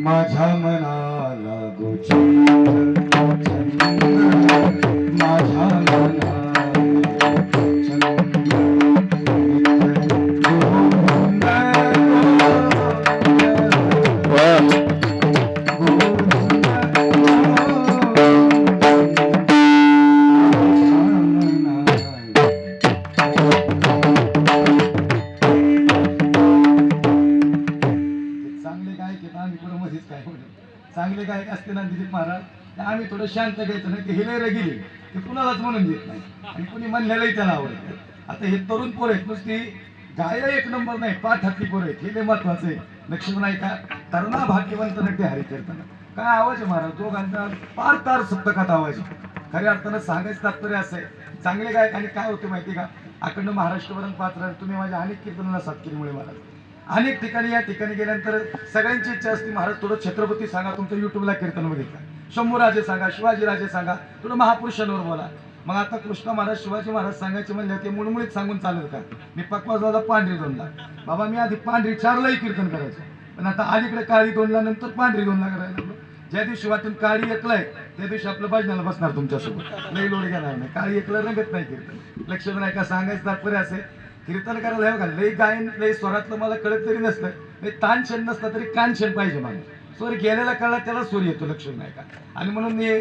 माझ्या मनाला गोचंद माझ्या मनाला गोचंद चांगले गायक असते ना दिलीप महाराज ते आम्ही थोडं शांत घ्यायचं नाही ते हिलेर गेले ते कुणालाच म्हणून देत नाही आणि कुणी म्हणलेलंही त्याला आवडत. आता हे तरुण पोरं आहेत नुसती गायला एक नंबर नाही पाठातली पोरं आहेत हे लय महत्वाचं आहे. लक्ष नाही का तरुणा भाग्यवंत नटे हरी कीर्तन काय आवाज आहे महाराज दोघांचा पार तार सप्तकात आवाज आहे. खऱ्या अर्थानं सांगायचं तात्पर्य असं आहे चांगले गायक आणि काय होते माहिती का अखंड महाराष्ट्रभरात पात्र तुम्ही माझ्या अनेक कीर्तनाला साथ केलीमुळे महाराज अनेक ठिकाणी या ठिकाणी गेल्यानंतर सगळ्यांची इच्छा असते महाराज थोडं छत्रपती सांगा तुमचं युट्यूबला कीर्तन बघितलं शंभूराजे सांगा शिवाजीराजे सांगा थोडं महापुरुषांवर बोला. मग आता कृष्ण महाराज शिवाजी महाराज सांगायचे म्हणले ते मुळमुळीत सांगून चालेल का मी पक्वाजला पांढरी दोनला बाबा मी आधी पांढरी 4लाही कीर्तन करायचो पण आता अलीकडे काळी 2ला नंतर पांढरी 2ला करायला लागलो. ज्या दिवशी वाटून काळी 1लाय त्या दिवशी आपलं भजनाला बसणार तुमच्यासोबत लई लोड घेणार नाही काळी 1ला रंगत नाही कीर्तन. लक्ष नाही का सांगायचं तात्पर्य असे कीर्तन करायला हे बघा लई गायन लई स्वरातलं मला कळत तरी नसतं लई ताण छंद नसला तरी कान छंद पाहिजे मला स्वर गेलेला कळला त्याला स्वर येतो लक्ष नाही का आणि म्हणून हे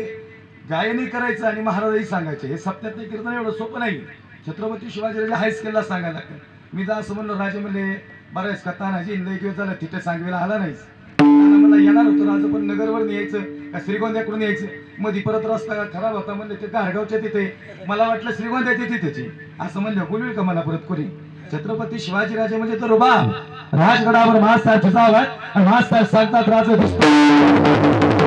गायनही करायचं आणि महाराजही सांगायचे हे सप्त्यातलं कीर्तन एवढं सोपं नाही. छत्रपती शिवाजीराजे हायस्केलला सांगायला लागतं मी जर असं म्हणलो राजे म्हणले बऱ्याच का तानाजी लई दिवस झाला तिथे सांगवीला आला नाहीस मला येणार होतं राजा पण नगरवर यायचं का श्रीगोंद्याकडून यायचं मध्ये परत रस्ता खराब होता म्हणले ते गारगावच्या तिथे मला वाटलं श्रीगोंद्याच्या तिथेची असं म्हणलं बोलवेल का मला परत कोणी. छत्रपती शिवाजीराजे म्हणजे तर रुबाब राजगडावर महासाहेब जावं आणि महासाहेब सांगतात राजा दिसतो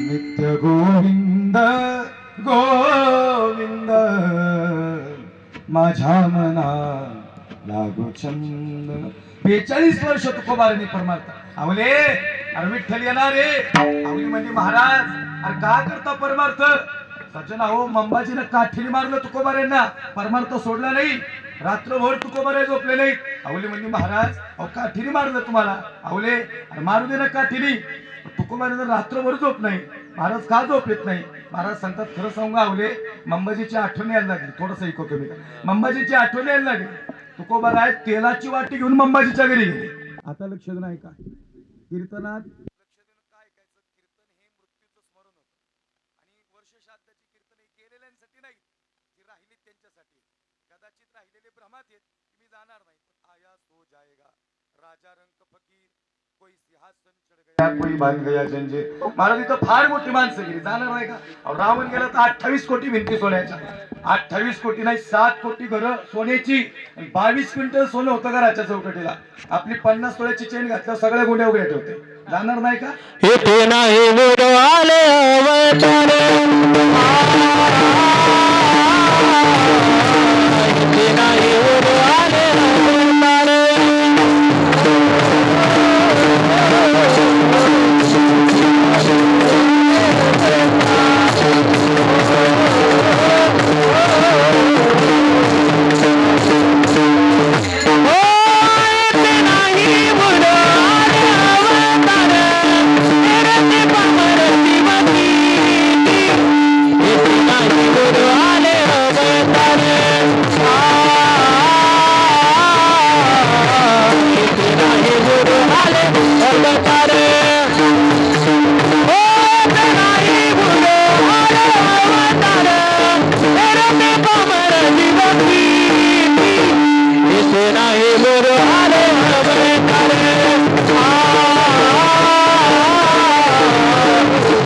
नित्य गोविंद गोविंद माझ्या मना लागो छंद. 42 वर्ष तुकोबारांनी परमार्थ आवले अरे विठ्ठल येणार रे आवली म्हणजे महाराज अरे का करता परमार्थ सज्जन अहो मंबाजीनं काठीने मारलं तुकोबारांना परमार्थ सोडला नाही रात्रभर तुकोबारे झोपले नाहीत. आवले म्हणजे महाराज अहो काठीने मारलं तुम्हाला आवले अरे मारू दे ना काठीने तुकोबारे रात्रभर झोप नाही महाराज का झोप येत नाही महाराज सांगतात खरं सांगू आवले मंबाजीची आठवण यायला लागली थोडंसं ऐकू कमी मंबाजीची आठवण यायला लागली तुकोबारा आहे तेलाची वाटी घेऊन मंबाजीच्या घरी गेले. आता लक्ष नाही का कीर्तनात कोई बांध गया जंजीर महाराज इथं फार मोठी माणसं गेली जाणार नाही का रावण गेला तर 28 कोटी भिंती सोन्याच्या 28 कोटी नाही 7 कोटी घरं सोन्याची 22 क्विंटल सोनं होतं घराच्या चौकटीला आपली 50 तोळ्याची चेन घातल्या सगळ्या गुंड्या उघड्या ठेवते जाणार नाही का
येथे नाही आले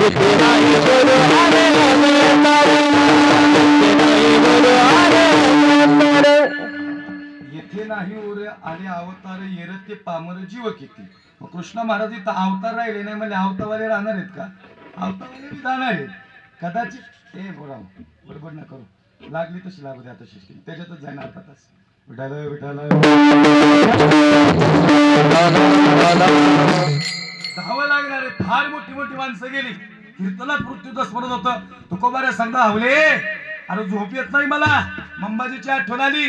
इथे नाही गुरु आले अवतार, इथे नाही गुरु आले अवतार.
येथे नाही उरे आले अवतार येर ते पामर जीव किती. मग कृष्ण महाराज इथं अवतार राहिले नाही म्हणजे अवतारवाले राहणार आहेत का? अवतारवाले बी जाणार आहेत कदाचित. ए बोला बडबड न करू, लागली तशी लागू द्या आता शिस्ती, त्याच्यातच जाणार का तास. विठाल विठाल धावं लागणार आहे. फार मोठी मोठी माणसं गेली, कीर्तनात मृत्यूचं स्मरण होतं. तुकोबाऱ्या सांगता हवले अरे झोप येत नाही मला, मंबाजीची आठवण आली.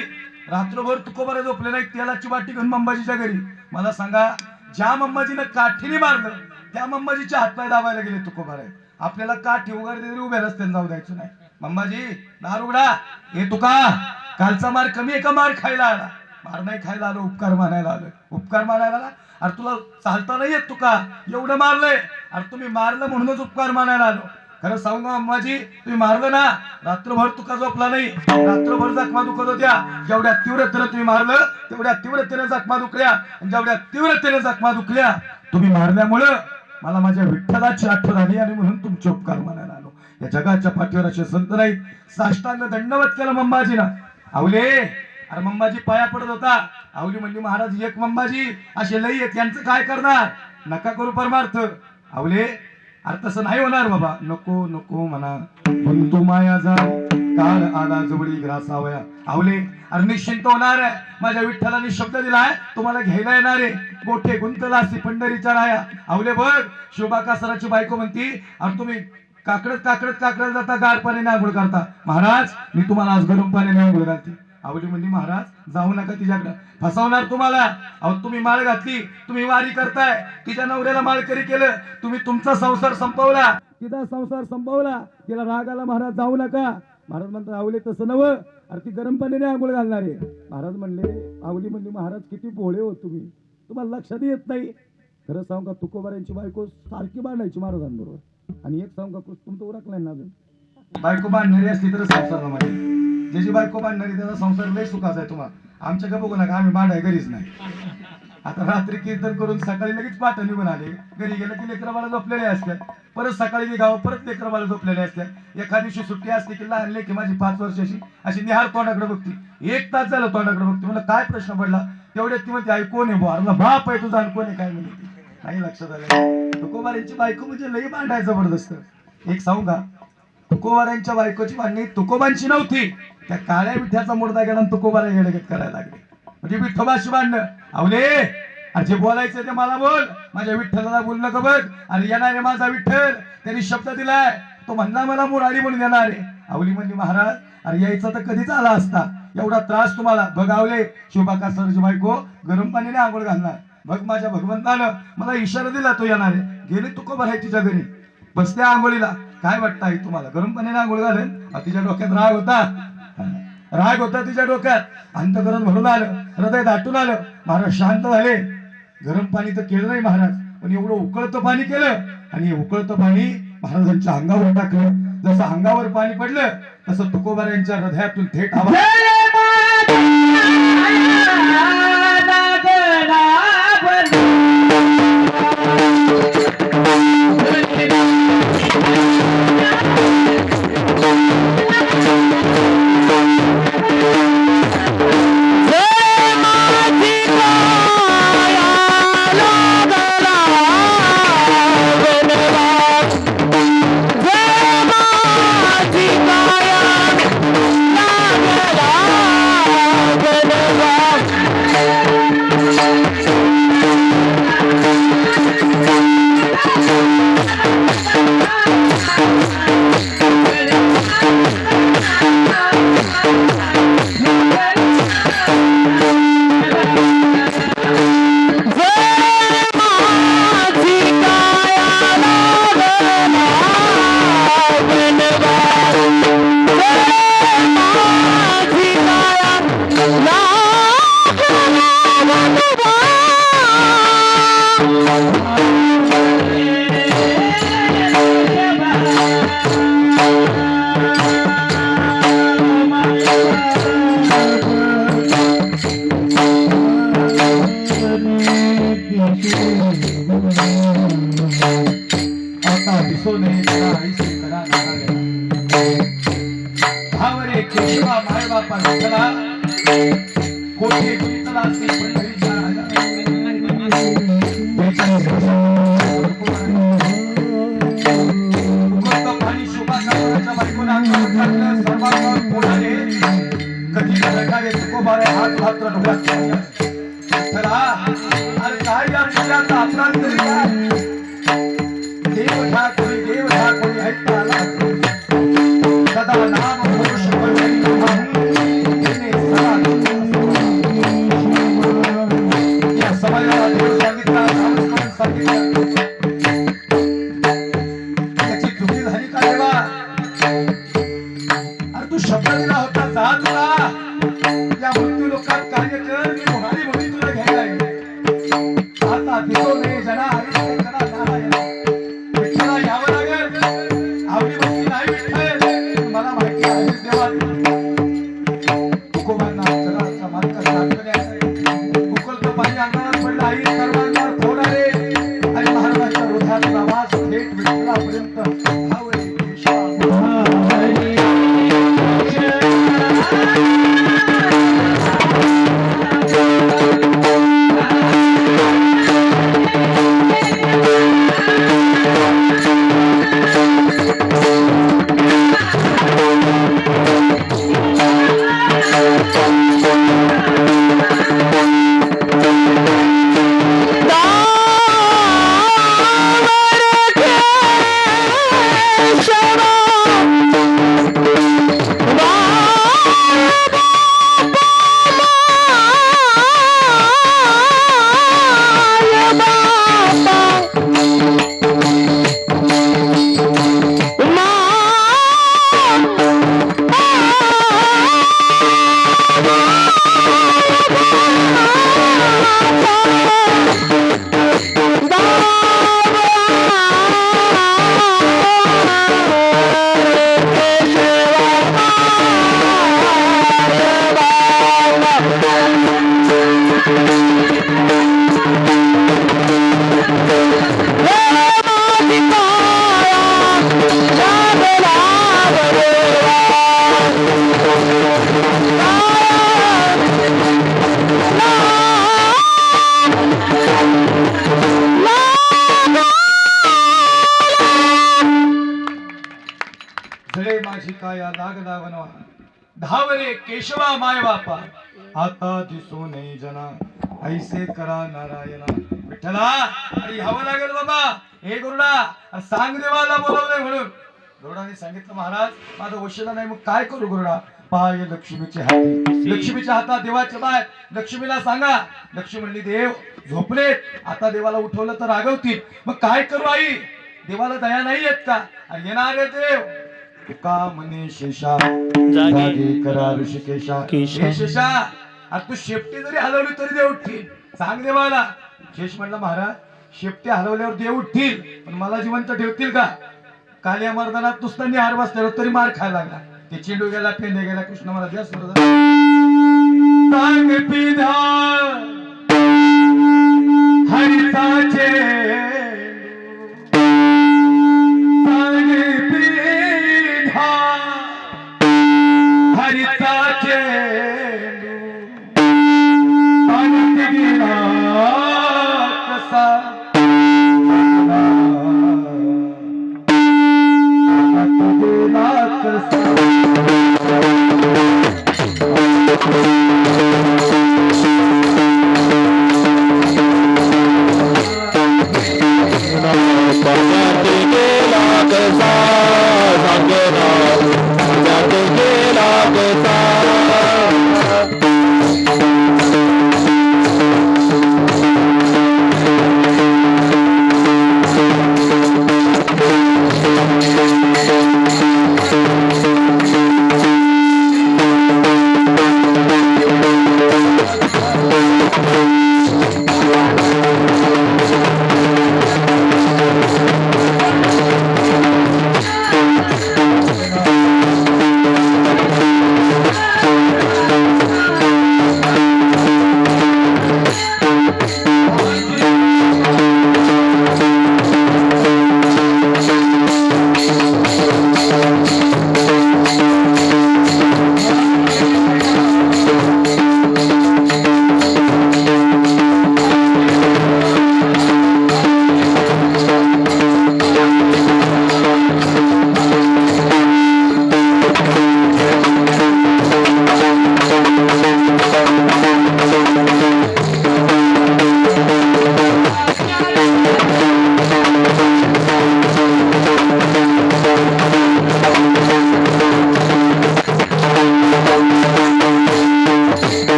रात्रभर तुकोबाऱ्या झोपले नाही, तेलाची वाटी घेऊन मंबाजीच्या घरी. मला सांगा ज्या मंबाजीनं काठीने मारलं त्या मंबाजीच्या हातपाय दाबायला गेले तुकोबाऱ्या. आपल्याला काठी वगैरे तरी उभ्या रस्त्याने जाऊ द्यायचं नाही. मंबाजी दार उघडा. हे तुका कालचा मार कमी आहे का मार खायला आला? मार नाही खायला आलो, उपकार मानायला आलो. उपकार मानायला आला? अरे तुला चालता नाही येत तुका, एवढं मारलंय. अरे तुम्ही मारलं म्हणूनच उपकार मानायला आलो. खरं सांगू अम्माजी, तुम्ही मारलं ना, रात्रभर तुका झोपला नाही, रात्रभर जखमा दुखत होत्या. जेवढ्या तीव्रतेने तुम्ही मारलं तेवढ्या तीव्रतेने जखमा दुखल्या, आणि जेवढ्या तीव्रतेने जखमा दुखल्या तुम्ही मारल्यामुळं मला माझ्या विठ्ठलाची आठवण आली, आणि म्हणून तुमचे उपकार मानायला आलो. या जगाच्या पाठीवर असे संत नाहीत. साष्टांग दंडवत केलं मंबाजीना. आवले अरे मंबाजी पाया पडत होता. आवली म्हणली महाराज एक मंबाजी असे लई आहेत, यांचं काय करणार, नका करू परमार्थ. आवले अरे तसं नाही होणार बाबा, नको नको म्हणा. पण तू माया जा काळ आला जवळी ग्रासावया. आवले अरे निश्चिंत होणार आहे. माझ्या विठ्ठलाने शब्द दिलाय तुम्हाला घ्यायला येणार आहे. गोठे गुंतलासी पंढरीच्या राया. आवले बघ शोभाकासराची बायको म्हणती अरे तुम्ही काकडत काकडत काकडत जाता, गार पाण्याने आंघोळ करता. महाराज मी तुम्हाला आज गरम पाण्याने आंघोळ घालते. आवली म्हणली महाराज जाऊ नका तिच्याकडे, फसवणार तुम्हाला. अहो तुम्ही माळ घातली, तुम्ही वारी करताय, तिच्या नवऱ्याला माळकरी केलं, तुम्ही तुमचा संसार संपवला, तिचा संसार संपवला, तिला राग आला. महाराज जाऊ नका. महाराज म्हणतात आवले तसं नवं, अरे ती गरम पाण्याने आंघोळ घालणार आहे. महाराज म्हणले, आवली म्हणली महाराज किती भोळे हो तुम्ही, तुम्हाला लक्षात येत नाही. खरं सांगू का तुकोबाऱ्यांची बायको सारखी बांधायची महाराजांबरोबर. आणि एक सांगू का तुमचं ओळखलंय ना अजून, बायको बांधणारी असली तर संसार माहिती. ज्याची बायको बांधणारी त्याचा संसार लय सुखाचा आहे. तुम्हाला आमच्या का बघू नका, आम्ही बांधाय घरीच नाही. आता रात्री कीर्तन करून सकाळी लगेच पाठ निघून आले, घरी गेलं की लेकरं बाळा झोपलेले असतात. परत सकाळी निघावं, परत लेकरं बाळा झोपलेले असतात. एखाद दिवशी सुट्टी असली की लहान लेकी माझी 5 वर्षाची अशी निहार तोंडाकडे बघती. 1 तास झालं तोंडाकडे बघते. मला काय प्रश्न पडला तेवढ्यात ती म्हणते आई कोण आहे बुवा, बाप आहे तुझा, कोण आहे काय म्हणते नाही लक्षात आलं. तुकोबाऱ्यांची बायको म्हणजे लई भांडाय जबरदस्त. एक सांगू का तुकोबाऱ्यांच्या बायकोची भांडणी तुकोबांची नव्हती, त्या काळ्या विठ्याचा मुर्दा गेला आणि तुकोबारा येडगेत करायला लागले. म्हणजे विठोबाशी भांडणं. आवले अरे जे बोलायचं ते मला बोल, माझ्या विठ्ठलाला बोल नका बघ. अरे येणार आहे माझा विठ्ठल, त्यांनी शब्द दिलाय, तो म्हणला मला मुराडी म्हणून येणार आहे. आवली म्हणली महाराज अरे यायचा तर कधीच आला असता, एवढा त्रास तुम्हाला. बघ आवले शोभाकासरची बायको गरम पाण्याने आंघोळ घालणार. बघ माझ्या भगवंतानं मला इशारा दिला तो येणार आहे. गेले तुकोबार आहे तिच्या घरी, बसल्या आंघोळीला. काय वाटतं आई तुम्हाला, गरम पाण्याने आंघोळ घालेन? तिच्या डोक्यात राग होता, राग होता तिच्या डोक्यात. अंतकरण भरून आलं, हृदय दाटून आलं. महाराज शांत झाले. गरम पाणी तर केलं नाही महाराज, पण एवढं उकळतं पाणी केलं, आणि उकळतं पाणी महाराजांच्या अंगावर टाकलं. जसं अंगावर पाणी पडलं तसं तुकोबाऱ्यांच्या हृदयातून थेट आवाज.
लागला
ऐसे करा नारायण भावरे केशवा माय बापा विठ्ठला कोठे विठ्ठला श्री पंढरीच्या पाणी शुभाच्या बायकोला सर्वांवर पोळाले कधी प्रकारे तुकोबारे हात मात्र डोळ्यात विठ्ठला अरे काय या तुझ्याचा अपराध तरी काय देव हा कोणी ऐकता आला सदा नाम पुरुष या समाजाला देव सांगितला त्याची चुकी झाली का देवा अरे तू शब्द दिला होता जा तुला या मृत्यू लोकात कार्य कर मी मोहारी म्हणून तुला घ्यायला येईल आता दिसो नाही जना हरी करा नारायण विठ्ठला यावं लागेल आवडी भक्ती नाही विठ्ठल मला माहिती आहे देवा तुकोबांना जगाचा मार्ग दाखवल्या उकळतं पाणी अंगावर पडलं आई सर्वांना फोडाले आणि महाराजांच्या हृदयातला आवाज थेट विठ्ठलापर्यंत भावरे केशवा जळे माझी काया लागला वनवा धावरे केशवा माय बापा आता दिसू नये जना ऐसे करा नारायणा विठ्ठला अरे यावं लागेल बाबा हे गुरुडा सांग देवाला बोलवलंय म्हणून गुरुडाने सांगितलं महाराज माझं वशिला नाही मग काय करू गुरुडा पाय लक्ष्मीचे हाती लक्ष्मीच्या हातात देवाचे पाय लक्ष्मीला सांगा लक्ष्मी म्हणली देव झोपलेत आता देवाला उठवलं तर रागवतील मग काय करू आई देवाला दया नाही येत का येणारे देव तुका म्हणे शेषा जागे करा ऋषिकेशा हे शेषा आता तू शेपटी जरी हलवली तरी देव उठतील सांग देवाला शेष म्हणलं महाराज शेपटी हलवल्यावर देव उठतील पण मला जिवंत ठेवतील का काल्या मर्दानात नुसतं हार बसल्यावर तरी मार खायला लागला ते चेंडू गेला पेंडे गेला कृष्ण मला द्या स्वर्ग सांग पिधा हरिताचे हरिताचे कसा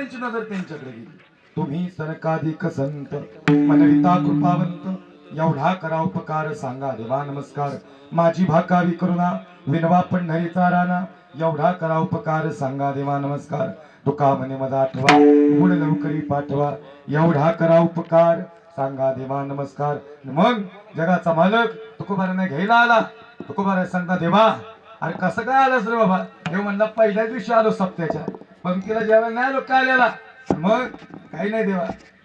तुकोबारांची नजर त्यांच्याकडे गेली. तुम्ही सनकाधिक संत मनविता कृपावंत एवढा करा उपकार सांगा देवा नमस्कार. माझी भाकावी करुणा विनवा पंढरीचा राणा एवढा करा उपकार सांगा देवा नमस्कार. तुका म्हणे माझा आठवा गुण लवकरी पाठवा एवढा करा उपकार सांगा देवा नमस्कार. मग जगाचा मालक तुकोबारांना घ्यायला आला. तुकोबारा सांगता देवा अरे कसं काय आलास रे बाबा. देव म्हणला पहिल्याच दिवशी आलो सप्त्याच्या पंक्तीला जेवायला नाही आलो काय आलेला. मग काही नाही देवा.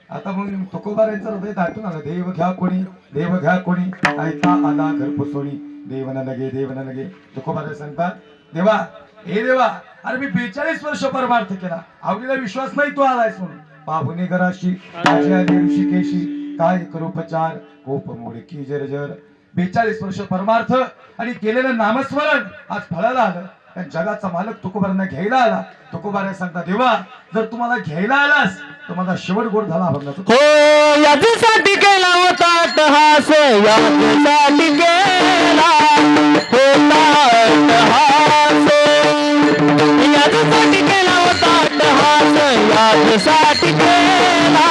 आता मग तुकोबारांचं हृदय दाटून आलं. देव घ्या कोणी ऐका आला घर पुसोणी देव न लगे. तुकोबारा सांगतात देवा हे देवा अरे मी 42 वर्ष परमार्थ केला. आवडीला विश्वास नाही तू आलायस म्हणून. पाहुणे घराशी माझी आली ऋषिकेशी काय करोपचार कोप मोडकी जर्जर. 42 वर्ष परमार्थ आणि केलेलं नामस्मरण आज फळाला आलं. आणि जगाचा मालक तुकोबारांना घ्यायला आला. तुकोबारा सांगता देवा जर तुम्हाला घ्यायला आलास तर माझा शेवट गोड झाला अभंगाचा.
हो याच्यासाठी केला होता अट्टहास याच्यासाठी केला होता अट्टहास याच्यासाठी केला होता अट्टहास याच्यासाठी केला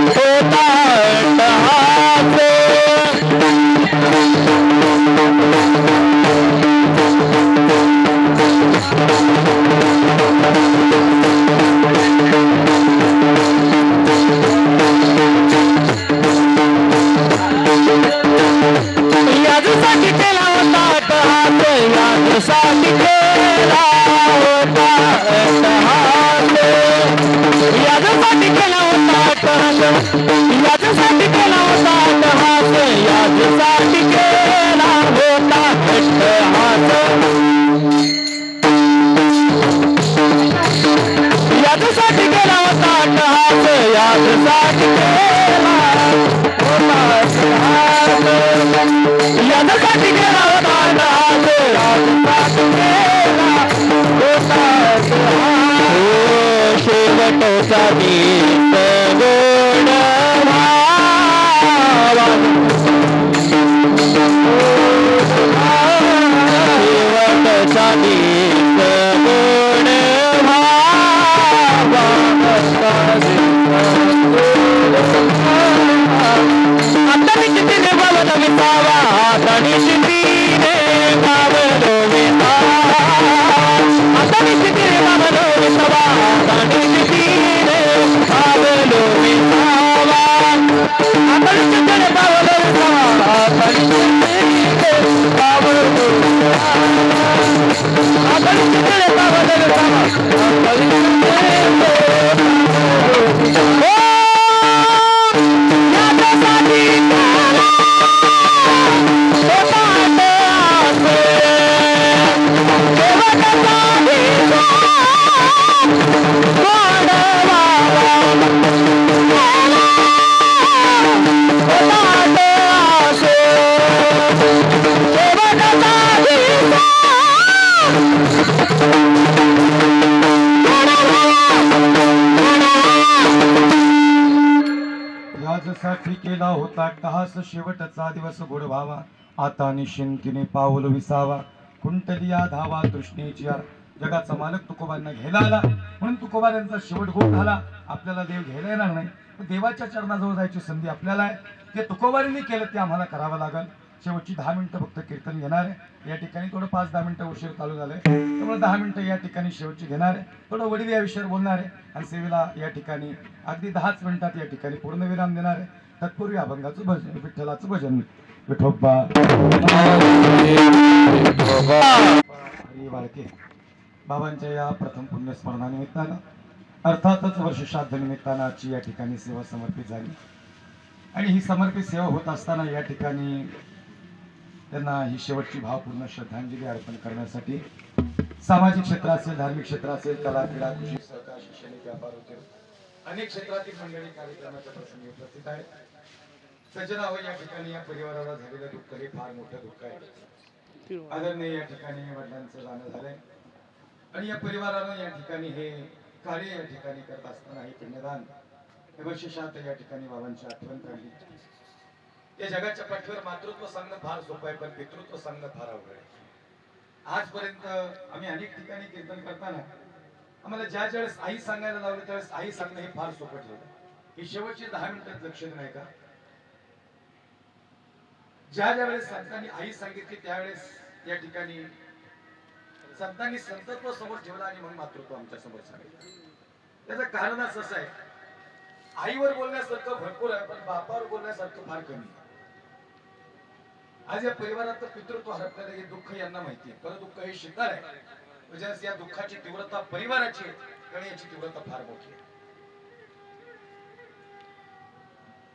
होता अट्टहास. याच्यासाठी केला होता अट्टहास याच्यासाठी केला होता अट्टहास याच्यासाठी केला होता अट्टहास याच्यासाठी केला होता अट्टहास याच्यासाठी केला होता अट्टहास याच्यासाठी केला होता अट्टहास याच्यासाठी केला होता अट्टहास याच्यासाठी केला होता अट्टहास याच्यासाठी केला होता अट्टहास. शेवटचा गीत गोड भावा शेवटचा गीत गोड भावा आता निश्चितीने बाबा विसावा आता निश्चितीने बाबा विसावा आता निश्चितीने बाबा विसावा आता निश्चितीने बाबा विसावा आता निश्चितीने बाबा विसावा आता निश्चितीने बाबा विसावा आता निश्चितीने बाबा विसावा आता निश्चितीने
यासाठी केला होता अट्टहास शेवटचा दिवस गोड व्हावा आता निश्चिंतीने पाऊल विसावा. कुंटलिया धावा तृष्णेची जगाचा मालक तुकोबांना घ्यायला आला म्हणून तुकोबारांचा शेवट गोड झाला. आपल्याला देव घ्यायला येणार नाही पण देवाच्या चरणाजवळ जायची संधी आपल्याला आहे. ते तुकोबारांनी केलं ते आम्हाला करावं लागेल. शेवटची 10 मिनिटं फक्त कीर्तन घेणार आहे. या ठिकाणी थोडं 5-10 मिनिटं उशीर चालू झालंय त्यामुळे 10 मिनिटं या ठिकाणी शेवटची घेणार आहे. थोडं वडील या विषयावर बोलणार आहे आणि सेवेला या ठिकाणी अगदी 10 मिनिटात या ठिकाणी पूर्णविराम देणार आहे. तत्पूर्वी अभंगाचं भजन विठ्ठलाचं भजन विठोबा बाळके बाबांच्या या प्रथम पुण्यस्मरणानिमित्तानं अर्थातच वर्षश्राद्ध निमित्तानं आजची या ठिकाणी सेवा समर्पित झाली. आणि ही समर्पित सेवा होत असताना या ठिकाणी त्यांना ही शेवटची भावपूर्ण श्रद्धांजली अर्पण करण्यासाठी सामाजिक क्षेत्र असेल धार्मिक क्षेत्र असेल कला क्रीडा कृषी सहकार शैक्षणिक व्यापार उद्योग अनेक क्षेत्रातील मंडळी कार्यक्रमाच्या प्रसंगी उपस्थित आहेत. सज्जनाहो या ठिकाणी या परिवाराला झालेलं दुःख हे फार मोठं दुःख आहे. आदरणीय या ठिकाणी वडिलांचं जाणं झालंय आणि या परिवारानं या ठिकाणी हे कार्य या ठिकाणी करत असताना हे पुण्यदान हे विशेषतः या ठिकाणी बाबांची आठवण काढली. या जगाच्या पाठीवर मातृत्व सांगणं फार सोपं आहे पण पितृत्व सांगणं फार अवघड आहे. आजपर्यंत आम्ही अनेक ठिकाणी कीर्तन करताना आम्हाला ज्या वेळेस आई सांगायला लावलं त्यावेळेस आई सांगणं हे फार सोपं ठेवलं. ही शेवटची 10 मिनिटात लक्ष देणं आहे का? ज्या वेळेस संतांनी आई सांगितली त्यावेळेस या ठिकाणी संतांनी संतत्व समोर ठेवलं आणि मग मातृत्व आमच्या समोर सांगितलं. त्याचं कारणच असं आहे, आईवर बोलण्यासारखं भरपूर आहे पण बापावर बोलण्यासारखं फार कमी आहे. आज या परिवारात पितृत्व हरपलेलं हे दुःख यांना माहिती आहे, पर दुःख हे शिकार आहे. म्हणजे या दुःखाची तीव्रता परिवाराची आणि याची तीव्रता फार मोठी आहे.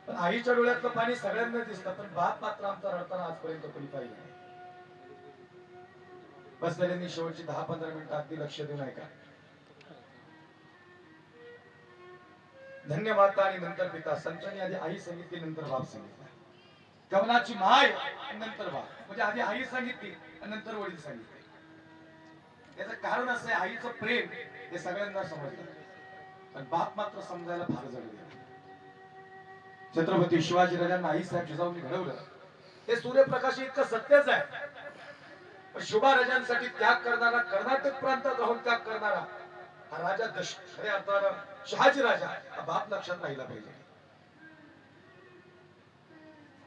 पण आईच्या डोळ्यातलं पाणी सगळ्यांना दिसतं, पण बाप मात्र आमचा रडताना आजपर्यंत कोणी पाहिलं नाही. बसलेल्यांनी शेवटची 10-15 मिनिटं अगदी लक्ष देऊन ऐका. धन्य माता आणि नंतर पिता. संतांनी आधी आई सांगितली नंतर बाप सांगितला. कवनाची माय आणि नंतर बाप. म्हणजे आधी आई सांगितली आणि नंतर वडील सांगितले. याचं कारण असं आहे, आईचं प्रेम हे सगळ्यांना समजलं पण बाप मात्र समजायला फार जड गेलं. छत्रपती शिवाजी राजांना आई साहेब जिजाऊंनी घडवलं हे सूर्यप्रकाश इतकं सत्यच आहे. पण शुभा राजांसाठी त्याग करणारा, कर्नाटक प्रांतात राहून त्याग करणारा हा राजा खऱ्या अर्थानं शहाजी राजा हा बाप लक्षात राहिला पाहिजे.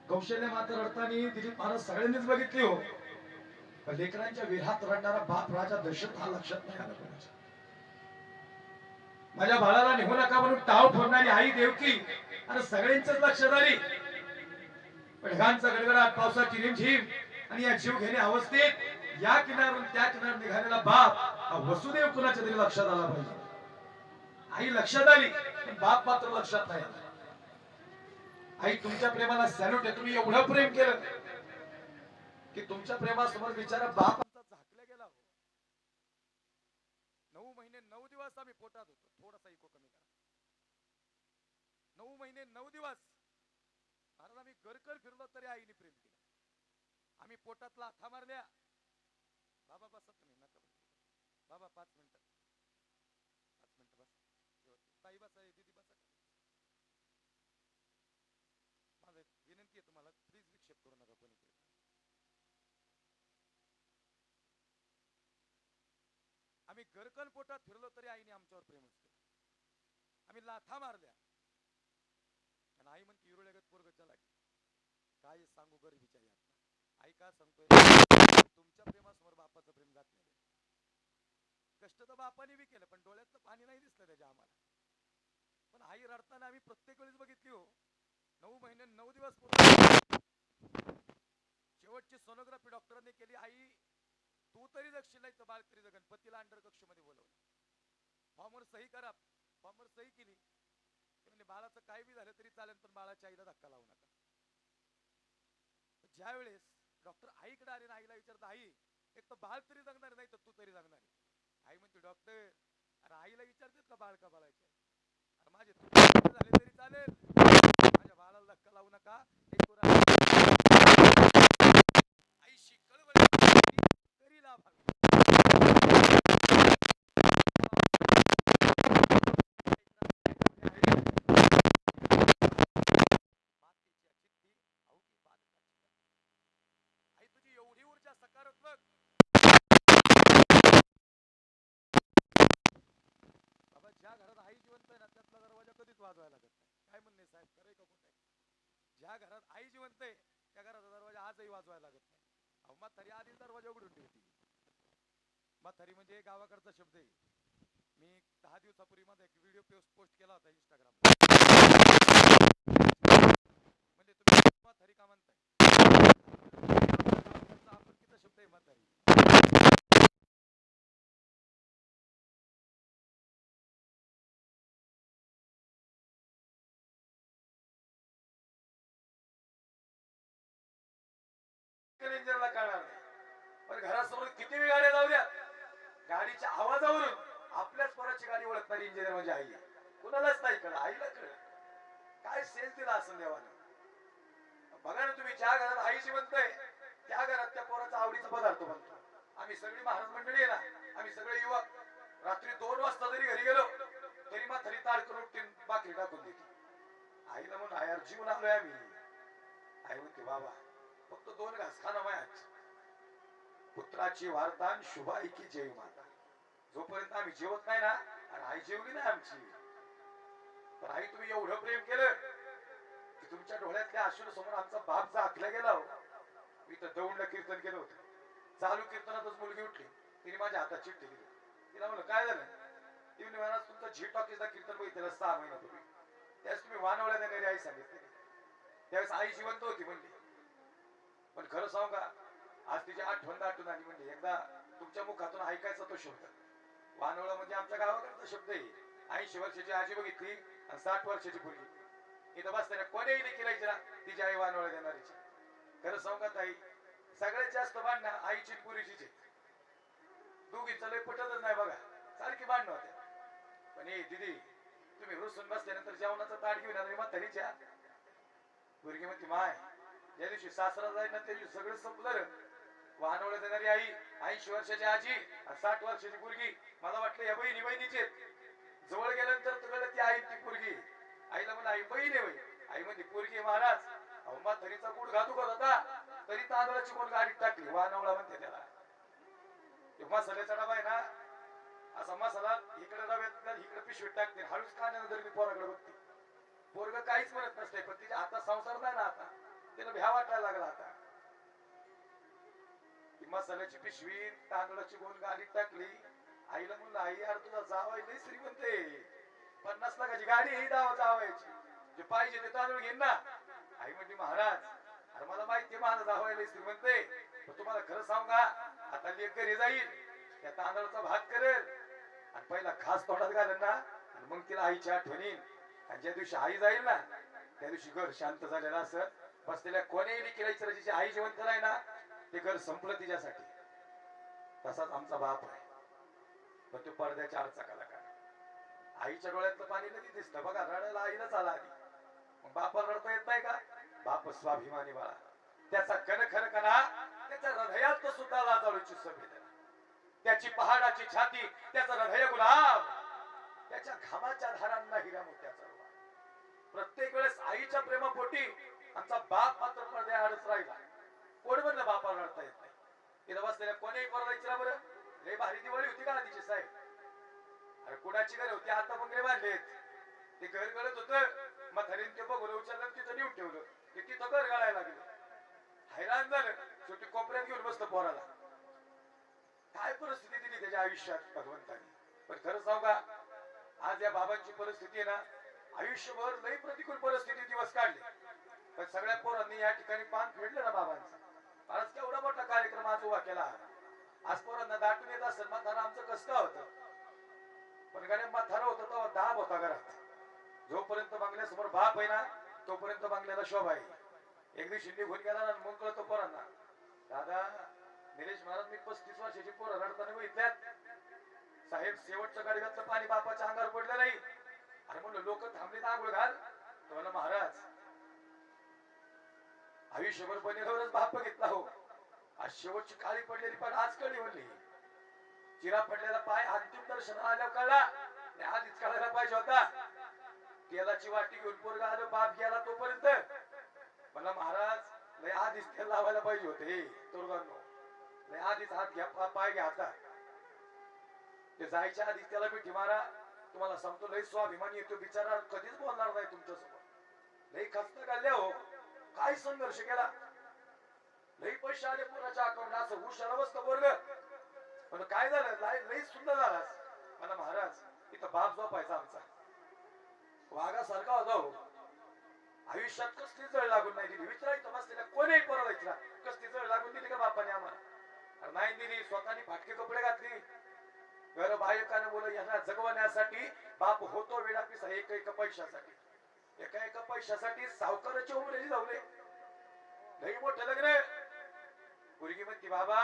कौशल्य मात्र रडताना दिलीप महाराज सगळ्यांनीच बघितली हो, पण लेकरांच्या विरहात रडणारा बाप राजा दशरथ हा लक्षात नाही आला कोणाच्या. माझ्या बाळाला निघू नका म्हणून टाव फोडणारी आई देवकी आणि सगळ्यांचंच लक्षात आली. ढगांचा गडगडाट, पावसाची रिमझिम आणि या जीव घेणे अवस्थेत या किनारून त्या किनार निघालेला बाप हा वसुदेव कुणाच्या तरी लक्षात आला पाहिजे. आई लक्षात आली पण बाप मात्र लक्षात नाही आला. आई तुमच्या प्रेमाला सॅल्यूट आहे. तुम्ही एवढं प्रेम केलं की तुमच्या प्रेमासमोर बिचारा बाप आमचा झाकला गेला. 9 महिने 9 दिवस आम्ही पोटात होतो. थोडासा इको कमी करा. 9 महिने 9 दिवस महाराज आम्ही गरकर फिरलो तरी आईने प्रेम केलं. आम्ही पोटातला आथा मारल्या. बाबा बसा तुम्ही नका बाबा 5 मिनिटं 5 मिनिटं बस. ताई बसा, दीदी बसा. माझं विनंती आहे तुम्हाला, प्लीज विक्षेप करू नका कोणी. आम्ही गरकन पोटात फिरलो तरी आईने आमच्यावर प्रेमच केलं. आम्ही लाथा मारल्या आणि आई म्हणते युरुळ्यागत पोरगच्या लागी काय सांगू गरिबीच्या यात. आई का सांगतोय, तुमच्या प्रेमासमोर बापाचं प्रेम जात नाही. कष्ट तर बापाने बी केलं पण डोळ्यातलं पाणी नाही दिसलं त्याच्या आम्हाला. पण आई रडताना आम्ही प्रत्येक वेळेस बघितली हो. 9 महिने 9 दिवस शेवटची सोनोग्राफी डॉक्टरांनी केली. आई तू तरी जगशील नाही तर बाळ तरी जगन. पतीला अंडर कक्ष मध्ये बोलवलं. फॉर्मवर सही करा. फॉर्मवर सही केली. म्हणजे बाळाचं काय बी झालं तरी चालेल पण बाळाच्या आईला धक्का लावू नका. ज्या वेळेस डॉक्टर आईकडे आले ना, आईला विचारता आई एक तर बाळ तरी जगणार नाही तर तू तरी जगणार. आई म्हणते डॉक्टर अरे आईला विचारतेस का बाळ का बाळाचे. अरे माझे तू झाले तरी चालेल, माझ्या बाळाला धक्का लावू नका. आईशी कळवळ तरी लाभ एवढी ऊर्जा सकारात्मक. बाबा ज्या घरात आई जिवंत आहे ना त्यातला दरवाजा कधीच वाजवायला लागत नाही. काय म्हणणे साहेब, खरंय का खोटं? ज्या घरात आई जिवंत आहे त्या घराचा दरवाजा आजही वाजवायला लागत नाही. अहो म्हातारी आधीच दरवाजा उघडून ठेवती. म्हातारी म्हणजे गावाकडचा शब्द आहे. मी 10 दिवसापूर्वी माझा एक व्हिडिओ पोस्ट केला होता इंस्टाग्रामला. म्हणजे तुम्ही म्हातारी का म्हणताय? आपण किती शब्द आहे म्हातारी. इंजिनला कळणार नाही पण घरासमोर किती गाड्या जाऊ द्या, गाडीच्या आवाजावरून आपल्याच पोराची गाडी ओळखणारी इंजिनियर म्हणजे आई. कुणालाच नाही कळ, आईला कळ. काय सेन्स दिला असं देवानं. बघा ना तुम्ही, ज्या घरात आई जिवंत आहे त्या घरात त्या पोराचा आवडीचा पदार्थ बनतो. आम्ही सगळी महाराज मंडळी आहे ना, आम्ही सगळे युवक रात्री 2 वाजता जरी घरी गेलो तरी म्हातारी ताड करून बाकरी टाकून देते. आईला म्हणून आयार जीव लागलोय आम्ही. आई म्हणते बाबा फक्त 2 घास खा ना मायाच. पुत्राची वार्ता शुभाईकी जय माता. जोपर्यंत आम्ही जेवत नाही ना, आणि आई जेवली नाही आमची, तर आई तुम्ही एवढं प्रेम केलं की तुमच्या डोळ्यातल्या अश्रू समोर आमचा बाप झाकला गेला हो. मी तर दौंड कीर्तन केलं होतं. चालू कीर्तनातच मुलगी उठली, तिने माझ्या हातात चिठ्ठी दिली. तिला म्हणलं काय झालं? ती म्हणे महाराज तुमचा झी टॉकीजला कीर्तन बघितलं 6 महिन्यापूर्वी, त्यावेळेस तुम्ही वानवळ्या देणारी आई सांगितली. त्यावेळेस आई जिवंत होती म्हणली. पण खरं सांगू का, आज तिची आठवण दाटून आली. म्हणजे एकदा तुमच्या मुखातून ऐकायचा तो शब्द. वानवळा म्हणजे आमच्या गावाकडचा शब्द आहे. 80 वर्षाची आजी बघितली आणि 60 वर्षाची मुलगी इथं बसताना कोणीही देखील विचारा तिची आई वानवळा देणारीची. खरं सांगू का ताई, सगळ्यात जास्त भांडणं आईची पुरीचीच आहे. दोघींचं लय पटतच नाही बघा, सारखी भांडणं होते. पण हे दिदी, तुम्ही रुसून बसल्यानंतर जेवणाचं ताट घेऊन आला म्हातारीच्या. पोरगी म्हणते माय, ज्या दिवशी सासरा जाईल ना त्या दिवशी सगळं संपलं. वाहनवळ देणारी आई, 80 वर्षाची आजी आणि 60 वर्षाची पोरगी. मला वाटलं या बहिणी बहिणीचे. जवळ गेल्यानंतर कळलं ती आई ती पोरगी. आईला म्हणलं आई बहीण आहे. आई म्हणते पोरगी महाराज. अहो म्हातारीचा गुड घातू करत होता तरी तांदळाची कोण गाडीत टाकली. वाहनवळा म्हणते त्याला. मसाल्याचा डबा आहे ना, असा मसाला इकडे डब्यात इकडे पिशवीत टाकते. हळूच काढल्यानंतर मी पोराकडे बघते. पोरग काहीच म्हणत नसते, पण तिच्या हातात संसार नाही ना आता. तिला भ्या वाटायला लागला आता. ती मसाल्याची पिशवी तांदळाची गोल गाडीत टाकली. आईला म्हणलं आई यार तुझा जावाई लय श्रीमंत आहे, 50 लाखाची गाडी ही जावायची, जे पाहिजे ते तांदूळ घेईन ना. आई म्हणली महाराज अरे मला माहिती माझा जावाई लय श्रीमंत आहे, पण तुम्हाला खरं सांगू का, आता लेक घरी जाईल त्या तांदळाचा भात करेल आणि पहिला घास तोंडात घालेल ना, आणि मग तिला आईची आठवण येईल. आणि ज्या दिवशी आई जाईल ना त्या दिवशी घर शांत झालेलं असं. बसलेल्या कोणीही केला जिची आई जिवंत नाही ना, ते घर संपलं तिच्यासाठी. तसाच आमचा बाप आहे, पण तो पडद्याच्या आडचा कलाकार. आईच्या डोळ्यातलं पाणी कधी दिसतं बघा, रडायला आईलाच आला आधी. मग बापाला रडता येत नाही का? बाप स्वाभिमानी बाळा, त्याचा कणखरपणा, त्याच्या हृदयात सुद्धा लाजाळूची संवेदना, त्याची पहाडाची छाती, त्याचं हृदय गुलाब, त्याच्या घामाच्या धारांना हिरा मोत्याचा रुवा. प्रत्येक वेळेस आईच्या प्रेमापोटी आमचा बाप मात्र पडद्याआडच राहिला. कोण म्हणलं बापाला रडता येत नाही? तिथं बसलेल्या कोणीही पोराला विचारा बरं, लय भारी दिवाळी होती का आधीची साहेब? अरे कुणाची घर होती? आता बंगले बांधलेत. ते घर गळत होतं, म्हातारीने ते बघून उचललं तिथं नेऊन ठेवलं. ते तिथं घर गळायला लागलं. हैराण झालं, शेवटी कोपऱ्यात घेऊन बसतो पोराला. काय परिस्थिती दिली त्याच्या आयुष्यात भगवंताने. पण खरं सांगू का, आज या बाबांची परिस्थिती आहे ना, आयुष्यभर लई प्रतिकूल परिस्थिती दिवस काढले, पण सगळ्या पोरांनी या ठिकाणी पान फेडलं ना बाबांचं. आज केवढा मोठा कार्यक्रम आज उभा केला. आज पोरांना दाटून येत असेल म्हातारा आमचं कसं होतं, पण गाड्या म्हातारा होतं तेव्हा दाब होता घरात. जोपर्यंत बंगल्यासमोर बाप आहे ना तोपर्यंत बंगल्याला शोभा आहे. एक दिवशी निघून गेला ना, मग कळतो पोरांना, दादा निलेश महाराज मी 35 वर्षाची पोरं रडताना बघितल्यात साहेब. शेवटच्या गाडीतलं पाणी बापाच्या अंगावर पडलं नाही. अरे म्हणलं लोक थांबले आंघोळ घाल, तर म्हणलं महाराज आयुष्यभर बनेलवरच बाप घेतला हो. आज शेवटची काळी पडलेली पण आज कळली. म्हणली चिरा पडलेला पाय अंतिम दर्शन आल्यावर कळला, आधीच कळायला पाहिजे होता. तेलाची वाटी घेऊन पोरगा आलो, बाप गेला तोपर्यंत मला महाराज लय आधीच तेल लावायला पाहिजे होते. हे तोरगांनो, लय आधीच हात घ्या, पाय घ्या आता. ते जायच्या आधीच त्याला मिठी मारा. तुम्हाला सांगतो लय स्वाभिमानी येतो बिचारा, कधीच बोलणार नाही तुमच्यासोबत. लय खस्त घालल्या हो, काय संघर्ष केला. लई पैसे आले पोराच्या अकाउंट, असं हुशार बसतं पोरग. पण काय झालं, लई सुंदर झालास. मला महाराज इथं बाप झोपायचा आमचा, वाघासारखा होता हो. आयुष्यात कसली जळ लागून नाही दिली. विचारा इथं बसलेल्या कोणीही पोराला विचारा, कसली जळ लागून दिली का बापाने आम्हाला? नाही दिली. स्वतःनी फाटके कपडे घातली, घर बायकाने बोल यांना जगवण्यासाठी बाप होतो वेळापीस एक पैशासाठी. एका पैशासाठी सावकाराची उमरेली लावले. लई मोठं लग्न. पोरगी म्हणती बाबा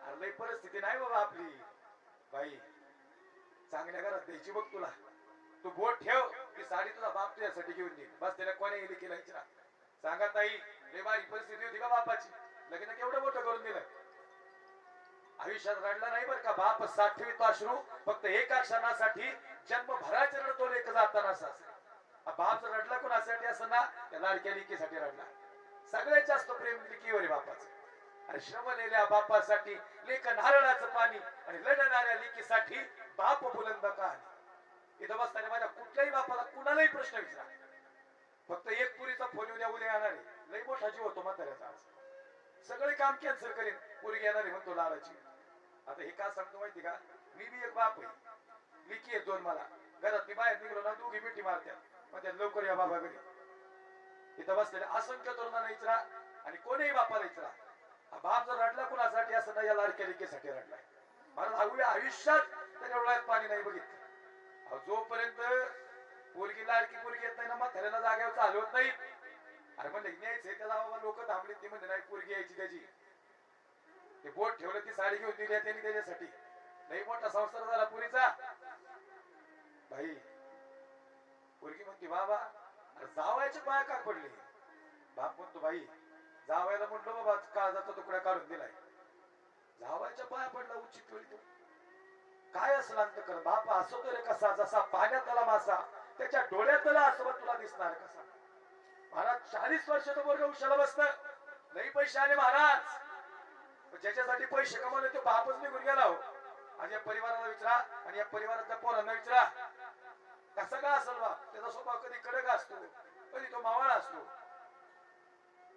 अरे लई परिस्थिती नाही बाबा आपली. बाई चांगल्या घरात द्यायची बघ तुला, तू बोट ठेव, ती साडी तुझा बाप तुझ्यासाठी घेऊन देईल. बस त्याला कोणी गेली केला विचारा. सांगा ताई लई बारी परिस्थिती होती का बापाची? लग्न केवढं मोठं करून दिलं. आयुष्यात रडला नाही बरं का बाप. 60वी अश्रू फक्त एका क्षणासाठी, जन्मभराचे रडतो लेक जाताना सासरे. बाप रडला कोणासाठी असं ना, त्या लाडक्या लेकीसाठी रडला. सगळ्यात जास्त प्रेम लेकीवर आहे बापाचं.
आणि श्रमलेल्या बापासाठी लेख नारळाचं पाणी आणि लढणाऱ्या लेकीसाठी बाप बुलंद कहाणी. इथं बसताना माझ्या कुठल्याही बापाला कुणालाही प्रश्न विचारा, फक्त एक पुरीचा फोन उद्या उद्या येणार आहे, लई मोठा जीव होतो म्हाताऱ्याचा आज. सगळे काम कॅन्सल करेन, पुरी येणार आहे म्हणतो लाडाची. आता हे का सांगतो माहिती का, मी बी एक बाप आहे, लिखी आहे दोन मला. घरात मी बाहेर निघलो ना दोघी मिठी मारत्या, म्हणजे लवकर या बाबा घरी. इथं बसलेले असंख्य तरुणांना विचारा आणि कोणीही बापाला विचारा, हा बाप जर रडला कुणासाठी असं नाही, या लाडक्या लेकीसाठी रडलाय. मला आयुष्यात त्याच्या डोळ्यात पाणी नाही बघितलं. जोपर्यंत पोरगी लाडकी पोरगी येत नाही ना, म्हाताऱ्याला जाग्यावर चालवत नाही. अरे म्हणले न्यायचंय त्याला बाबा, लोक थांबले ती म्हणजे नाही पोरगी यायची त्याची. ते बोट ठेवलं, ती साडी घेऊन दिली त्यांनी त्याच्यासाठी. लई मोठा संसार झाला पुरीचा. भाई पोरगी म्हणते बाबा अरे जावायचे पाया का पडले. बाप म्हणतो बाई जावायला म्हणलो बाबा काळजाचा तुकडा काढून दिलाय, जावायच्या पाया पडला उचित वेळी. तो काय असलं अंत कर बाप असतो रे कसा, जसा पाण्यात आला मासा त्याच्या डोळ्यात आला असं तुला दिसणार कसा. महाराज 40 वर्षाचं वर्ग उशाला बसत, लई पैसे आले महाराज, ज्याच्यासाठी पैसे कमावले तो बापच निघून गेला हो. आणि या परिवाराला विचारा आणि या परिवाराच्या पोरांना विचारा कसा का असेल बाप. त्याचा स्वभाव कधी कडक असतो, कधी तो मावळा असतो.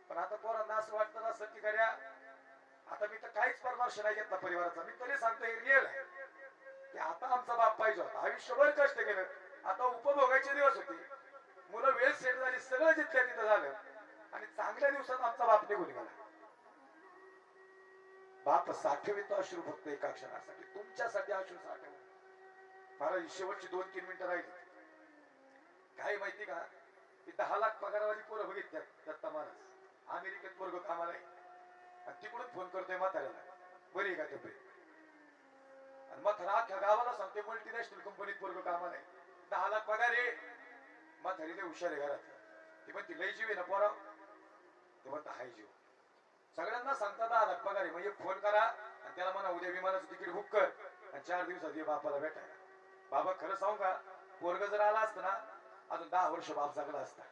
पण आता पोरांना असं वाटतं ना सत्य कार्या, आता मी तर काहीच परामर्श नाही घेतला परिवाराचा. मी तरी सांगतो हे रिअल आहे की आता आमचा बाप पाहिजे होता. आयुष्यभर कष्ट केलं, आता उपभोगायचे दिवस होते, मुलं वेळ सेट झाली, सगळं जिथल्या तिथं झालं आणि चांगल्या दिवसात आमचा बाप निघून गेला. बाप साठवितो अश्रू फक्त एका क्षणासाठी, तुमच्यासाठी अश्रू साठव. महाराज शेवटची 2-3 मिनिटं राहिली. काय माहिती का, की 10 लाख पगारवाली पोरं बघितल्या दत्ता महाराज अमेरिकेत पोरग कामाला आहे आणि तिकडून फोन करतोय म्हाताऱ्याला, बरी का तब्येत. आणि म्हातारा अख्ख्या गावाला सांगते मल्टीनॅशनल कंपनीत पोरग कामाला आहे, 10 लाख पगार आहे. म्हातारी लय हुशार आहे घरात. ती म्हणते लय जीव आहे ना पोरा, ते म्हणता हाय जीव. सगळ्यांना सांगता 10 लाख पगार आहे, मग एक फोन करा आणि त्याला म्हणा उद्या विमानाचं तिकीट बुक कर आणि 4 दिवसात ये बापाला भेटायला. बाबा खरं सांगू का, पोरग जर आला असतं ना अजून 10 वर्ष बाप जगला असता.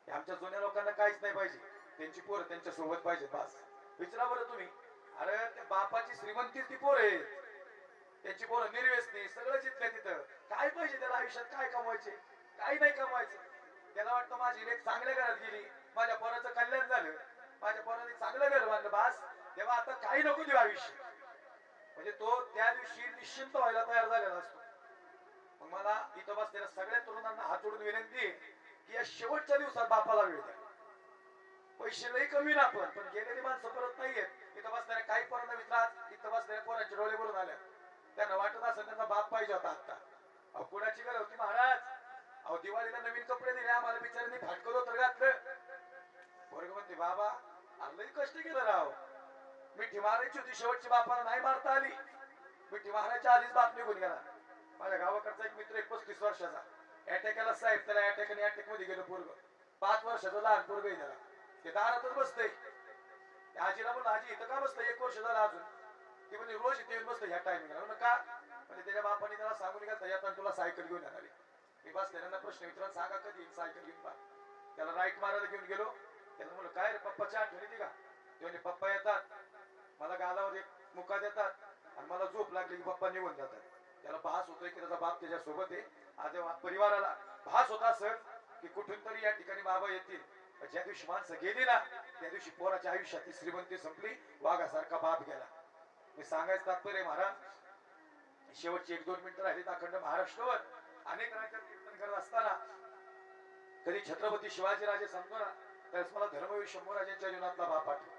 आमच्या जुन्या लोकांना काहीच नाही पाहिजे, त्यांची पोरं त्यांच्या सोबत पाहिजे बस. विचारा बरं तुम्ही, अरे त्या बापाची श्रीमंती ती पोर आहे, त्यांची पोरं निर्व्यसनी, सगळं जिथल्या तिथं. काय पाहिजे त्याला आयुष्यात, काय कमवायचे, काही नाही कमवायचं. त्याला वाटतं माझी लेक चांगल्या घरात गेली, माझ्या पोराचं कल्याण झालं, माझ्या पोराने चांगलं घर बांधलं, बास तेव्हा आता काही नको देऊ आयुष्य. म्हणजे तो त्या दिवशी निश्चिंत व्हायला तयार झालेला असतो. मग मला इथं बसलेल्या सगळ्या तरुणांना हात जोडून विनंती आहे की या शेवटच्या दिवसात बापाला वेळ द्या. पैसे लई कमी ना पण गेलेली माणसं परत नाहीयेत. इथं बसणाऱ्या काही पोरांना विचारा, इथं बसणाऱ्या पोरांचे डोळे भरून आले, त्यांना वाटत असेल त्यांना बाप पाहिजे होता आता. अहो कुणाची गरज होती महाराज, अहो दिवाळीला नवीन कपडे दिले आम्हाला, बिचाऱ्यांनी फाटकं तर घातलं. पोरग म्हणते बाबा लई कष्ट केलं राव, मिठी मारायची होती शेवटची, बापाला नाही मारता आली. मिठी मारायच्या आधीच बाप निघून गेला. माझ्या गावाकडचा एक मित्र 35 वर्षाचा अटॅक आला साहेब, त्याला अटॅक मध्ये गेलं पोरग. 5 वर्षाचं लहान पोरग आहे त्याला, ते दारातच बसतंय. आजीला म्हणलं आजी इथं का बसतंय, 1 वर्ष झालं अजून. ती म्हणजे रोज इथे येऊन बसतं ह्या टायमिंगला. का म्हणजे त्याच्या बापाने त्याला सांगून गेलं येताना तुला सायकल घेऊन येणार. मी बसलेल्यांना प्रश्न विचारला, सांगा कधी सायकल घेऊन बा. त्याला राईट मारायला घेऊन गेलो. त्याला म्हणलं काय रे पप्पाची आठवण येते का. ते म्हणजे पप्पा येतात, मला गालावर एक मुका देतात आणि मला झोप लागली की पप्पा निघून जातात. त्याला भास होतोय की त्याचा बाप त्याच्या सोबत आहे. आज परिवाराला भास होता असं की कुठून तरी या ठिकाणी बाबा येतील. ज्या दिवशी माणसं गेली ना त्या दिवशी पोराच्या आयुष्यातली श्रीमंती संपली, वाघासारखा बाप गेला. मी सांगायचं तात्पर्य महाराज, शेवटची 1-2 मिनिटं राहिली. अखंड महाराष्ट्रावर अनेक राज्यात कीर्तन करत असताना कधी छत्रपती शिवाजीराजे सांगतो ना त्यावेळेस मला धर्मवीर शंभूराजांच्या जीवनातला बाप आठवतो.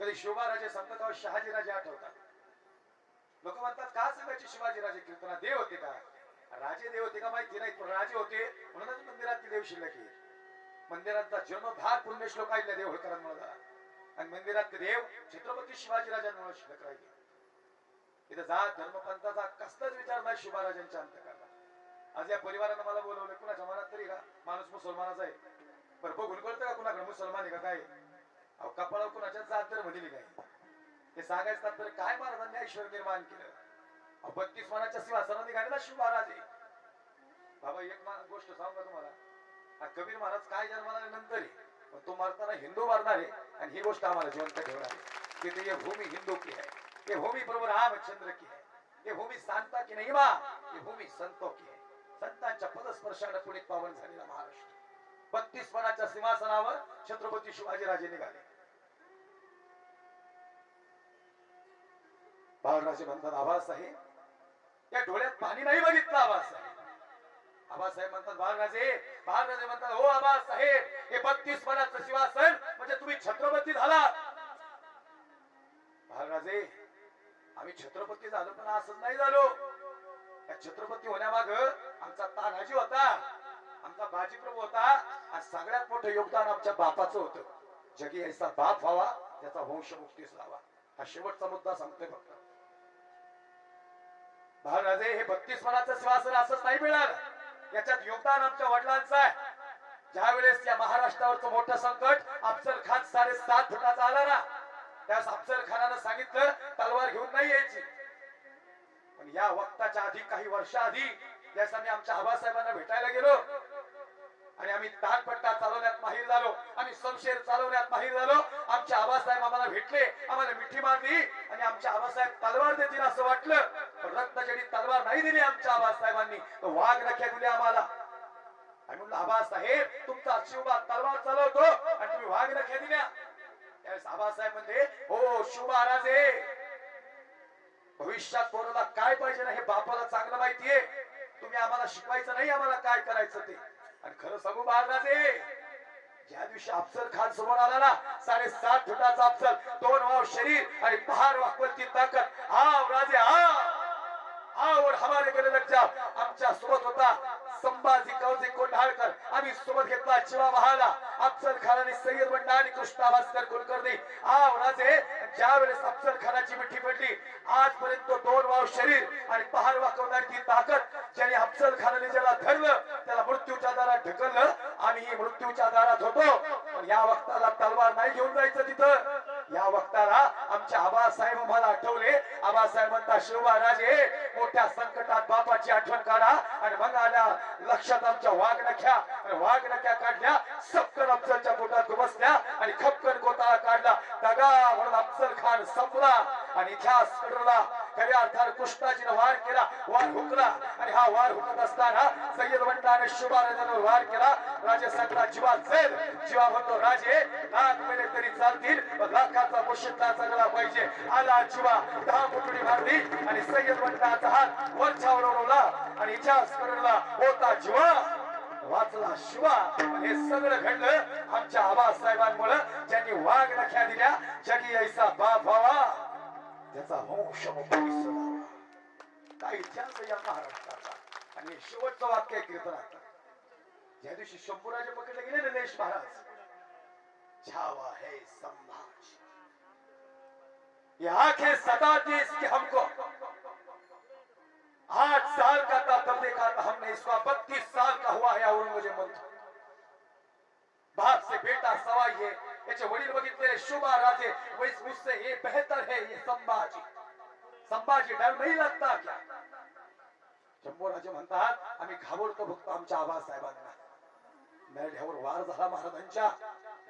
कधी शिवबाराजे सांगतात तेव्हा शहाजीराजे आठवतात. लोक म्हणतात का सांगायचे शिवाजीराजे कीर्तना, देव होते का, राजे देव होते का माहिती नाही, पण राजे होते म्हणूनच मंदिरातली देव शिल्लक आहे. मंदिराचा जीर्णोद्धार पुण्यश्लोक आहे देव होळकरांमुळे झाला आणि मंदिरात देव छत्रपती शिवाजीराजांमुळे शिल्लक राहिले. इथं जात धर्मपंथाचा कसलाच विचार नाही शिवराजांच्या अंतकाला. आज या परिवारानं मला बोलवलं, कुणाच्या मनात तरी का माणूस मुसलमानाचा आहे, बरं बघून कळतं का कुणाकडे मुसलमान आहे का काय. अहो कपाळावर कुणाच्या जात धर्म दिली काय, ते सांगायचं तात्पर्य काय महाराजांनी ऐश्वर निर्माण केलं. 32 मानाच्या सिंहासनावर निघालेला शिव महाराज आहे. बाबा एक गोष्ट सांगू का तुम्हाला, हा कबीर महाराज काय जन्माला नंतर आहे, पण तो मरताना हिंदू मारणार आहे आणि ही गोष्ट आम्हाला जिवंत ठेवणार आहे. कहते ये भूमि हिंदू की है, ये भूमि प्रभु रामचंद्र की है, ये भूमी सांता की नहीं माँ, ये भूमी संतों की आहे. संतांच्या पदस्पर्शाने पुनीत पावन झालेला महाराष्ट्र. 32 पणाच्या सिंहासनावर छत्रपती शिवाजीराजे निघाले. बाळराजे म्हणतात आबासाहेब या डोळ्यात पाणी नाही बघितलं आबासाहेब. आबासाहेब म्हणतात बाळराजे, बाळराजे म्हणतात हो आबासाहेब हे 32 पणाचं सिंहासन म्हणजे तुम्ही छत्रपती झाला. बाळराजे आम्ही छत्रपती झालो पण असंच नाही झालो. या छत्रपती होण्यामाग आमचा तानाजी होता, आमचा बाजीप्रभू होता आणि सगळ्यात मोठं योगदान आमच्या बापाचं होतं. जगी ऐसा बाप व्हावा त्याचा वंश मुक्तीस लावा. हा शेवटचा मुद्दा सांगतोय फक्त. महाराजे हे 32 पणाचं सिंहासन असंच नाही मिळालं, याच्यात योगदान आमच्या वडिलांचं आहे. ज्या वेळेस या महाराष्ट्रावरचं मोठं संकट अफजल खान 7.5 फुटाचा आला ना, त्यास अफजल खानानं सांगितलं तलवार घेऊन नाही यायची. पण या वक्ताच्या आधी काही वर्षाआधी त्यास आम्ही आमच्या आबासाहेबांना भेटायला गेलो आणि आम्ही तानपट्टा चालवण्यात माहीर झालो, आम्ही शमशेर चालवण्यात माहीर झालो. आमचे आबासाहेब आम्हाला भेटले, आम्हाला मिठी मारली आणि आमचे आबासाहेब तलवार देतील असं वाटलं, पण रक्तजडी तलवार नाही दिली आमच्या आबासाहेबांनी, तर वाघ नख्या दिल्या आम्हाला. आणि म्हणलं आबासाहेब तुमचा शिवबा तलवार चालवतो आणि तुम्ही वाघ नख्या दिल्या. त्यावेळेस आबासाहेब म्हणले हो शिवबा राजे, भविष्यात पोराला काय पाहिजे ना हे बापाला चांगलं माहितीये, तुम्ही आम्हाला शिकवायचं नाही आम्हाला काय करायचं ते. आणि खरं सांगू बाळराजे, ज्या दिवशी अफजल खान समोर आला ना 7.5 फुटाचा अफजल, 2 वाव शरीर आणि पहार वाकवलती ताकद, आओ राजे आओ और हमारे गले लग जाओ. आमच्या सोबत होता संभाजी कवजे कोंढाळकर, आम्ही सोबत घेतला शिवा महाला, अफजल खान आणि सय्यद बंडा आणि कृष्णा भास्कर कुलकर्णी. आओ राजे, ज्या वेळेस अफजल खानाची मिठी पडली, आजपर्यंत 2 वाव शरीर आणि पहार वाकवणारी ताकद, ज्याने अफजल खानाने ज्याला धरलं त्याला मृत्यूच्या दारात ढकललं. आम्ही मृत्यूच्या दारात होतो, पण या वक्ताला तलवार नाही घेऊन जायचं तिथं. या वक्ताला आमच्या आबासाहेब मला आठवले. आबासाहेब म्हणतात शिवबा राजे, मोठ्या संकटात बापाची आठवण काढा. आणि मग आल्या लक्षात आमच्या वाघ नख्या काढल्या, सपकन अफजलच्या पोटात बसल्या आणि खपकन गोताळा काढला. दगा म्हणून अफजल खान संपला आणि इतिहास कडला. खऱ्या अर्थाने कृष्णाजीने वार केला, वार हुकला आणि हा वार हुकत असताना सय्यद बंडाने शिवराजांवर वार केला. राजे सांगला जीवा चल. जीवा म्हणतो राजे लाख मेले तरी चालतील, लाखाचा पोशिंदा चांगला पाहिजे. आला जीवा, 10 फुटुडी मारली आणि सय्यद बंडाचा हात वरच्यावर उडवला आणि इतिहास कडला होता जीवा, वाचला शिवा. हे सगळं घडलं आमच्या आबासाहेबांमुळे, ज्यांनी वाघ नख्या दिल्या. जगी ऐसा बाप व्हावा त्याचा वंश मुक्तीस लावा. काय इतिहास या महाराष्ट्राचा. आणि शेवटचं वाक्य कीर्तनात, ज्या दिवशी शंभूराजे पकडले गेले नरेश महाराज, छावा है संभाज, ये आंखें सताती इसकी हमको, 8 साल का था तब देखा था हमने इसको, 32 साल का हुआ है औरंगजेब मंत्र. बाप से बेटा सवाई है. याचे वडील बघितले शुभा राजे, वैस मुझसे ये बेहतर है ये संभाजी. संभाजी डर नहीं लगता क्या. शंभूराजे म्हणतात आम्ही घाबरतो फक्त आमच्या आबासाहेबांना. मेढ्यावर वार झाला महाराजांच्या,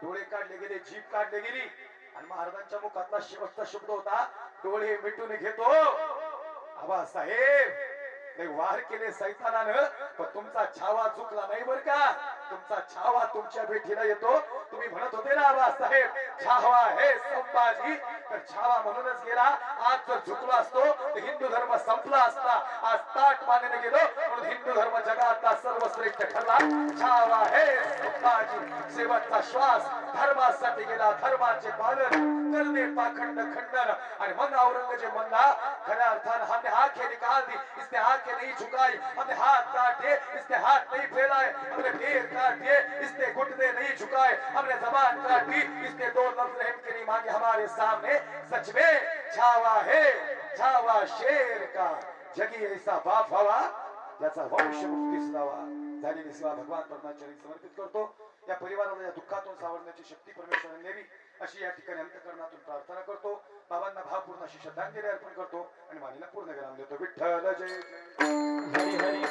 डोळे काढले गेले, जीभ काढली गेली आणि महाराजांच्या मुखातला शेवटचा शब्द होता डोळे मिटून घेतो. आबासाहेब लय वार केले सैतानानं, पण तुमचा छावा चुकला नाही बर का. तुमचा छावा तुमच्या भेटीला येतो. तुम्ही म्हणत होते ना आबासाहेब छावा हे संभाजी, तर छावा म्हणूनच गेला. आज जर झुकलो असतो तर हिंदू धर्म संपला असता. आज ताट मानले गेलो म्हणून हिंदू धर्म जगातला सर्वश्रेष्ठ ठरला. छावा हे संभाजी, शेवटचा श्वास धर्मासाठी गेला, धर्माचे पालन करणे पाखंड खंडन. आणि मग औरंगजेब म्हणला खऱ्या अर्थाने हमने आंखें निकाल दी, इसने आंखें नहीं झुकाई, हमने हाथ काटे इसने हाथ नहीं फैलाए, हमने पैर काट दिए इसने घुटने नहीं झुकाए, हमने जबान काट दी इसने 2 लफ्ज रहम के नहीं मांगे हमारे सामने. सच में छावा है, छावा शेर का, जगी ऐसा बाप व्हावा ज्याचा वंश मुक्तीस लावा. झालेली सेवा भगवान परमाचरणी समर्पित करतो. या परिवाराला या दुःखातून सावरण्याची शक्ती परमेश्वराने द्यावी अशी या ठिकाणी अंतःकरणातून प्रार्थना करतो. बाबांना भावपूर्ण अशी श्रद्धांजली अर्पण करतो आणि वाणीला पूर्ण विराम देतो. विठ्ठल जय जय.
हरी हरी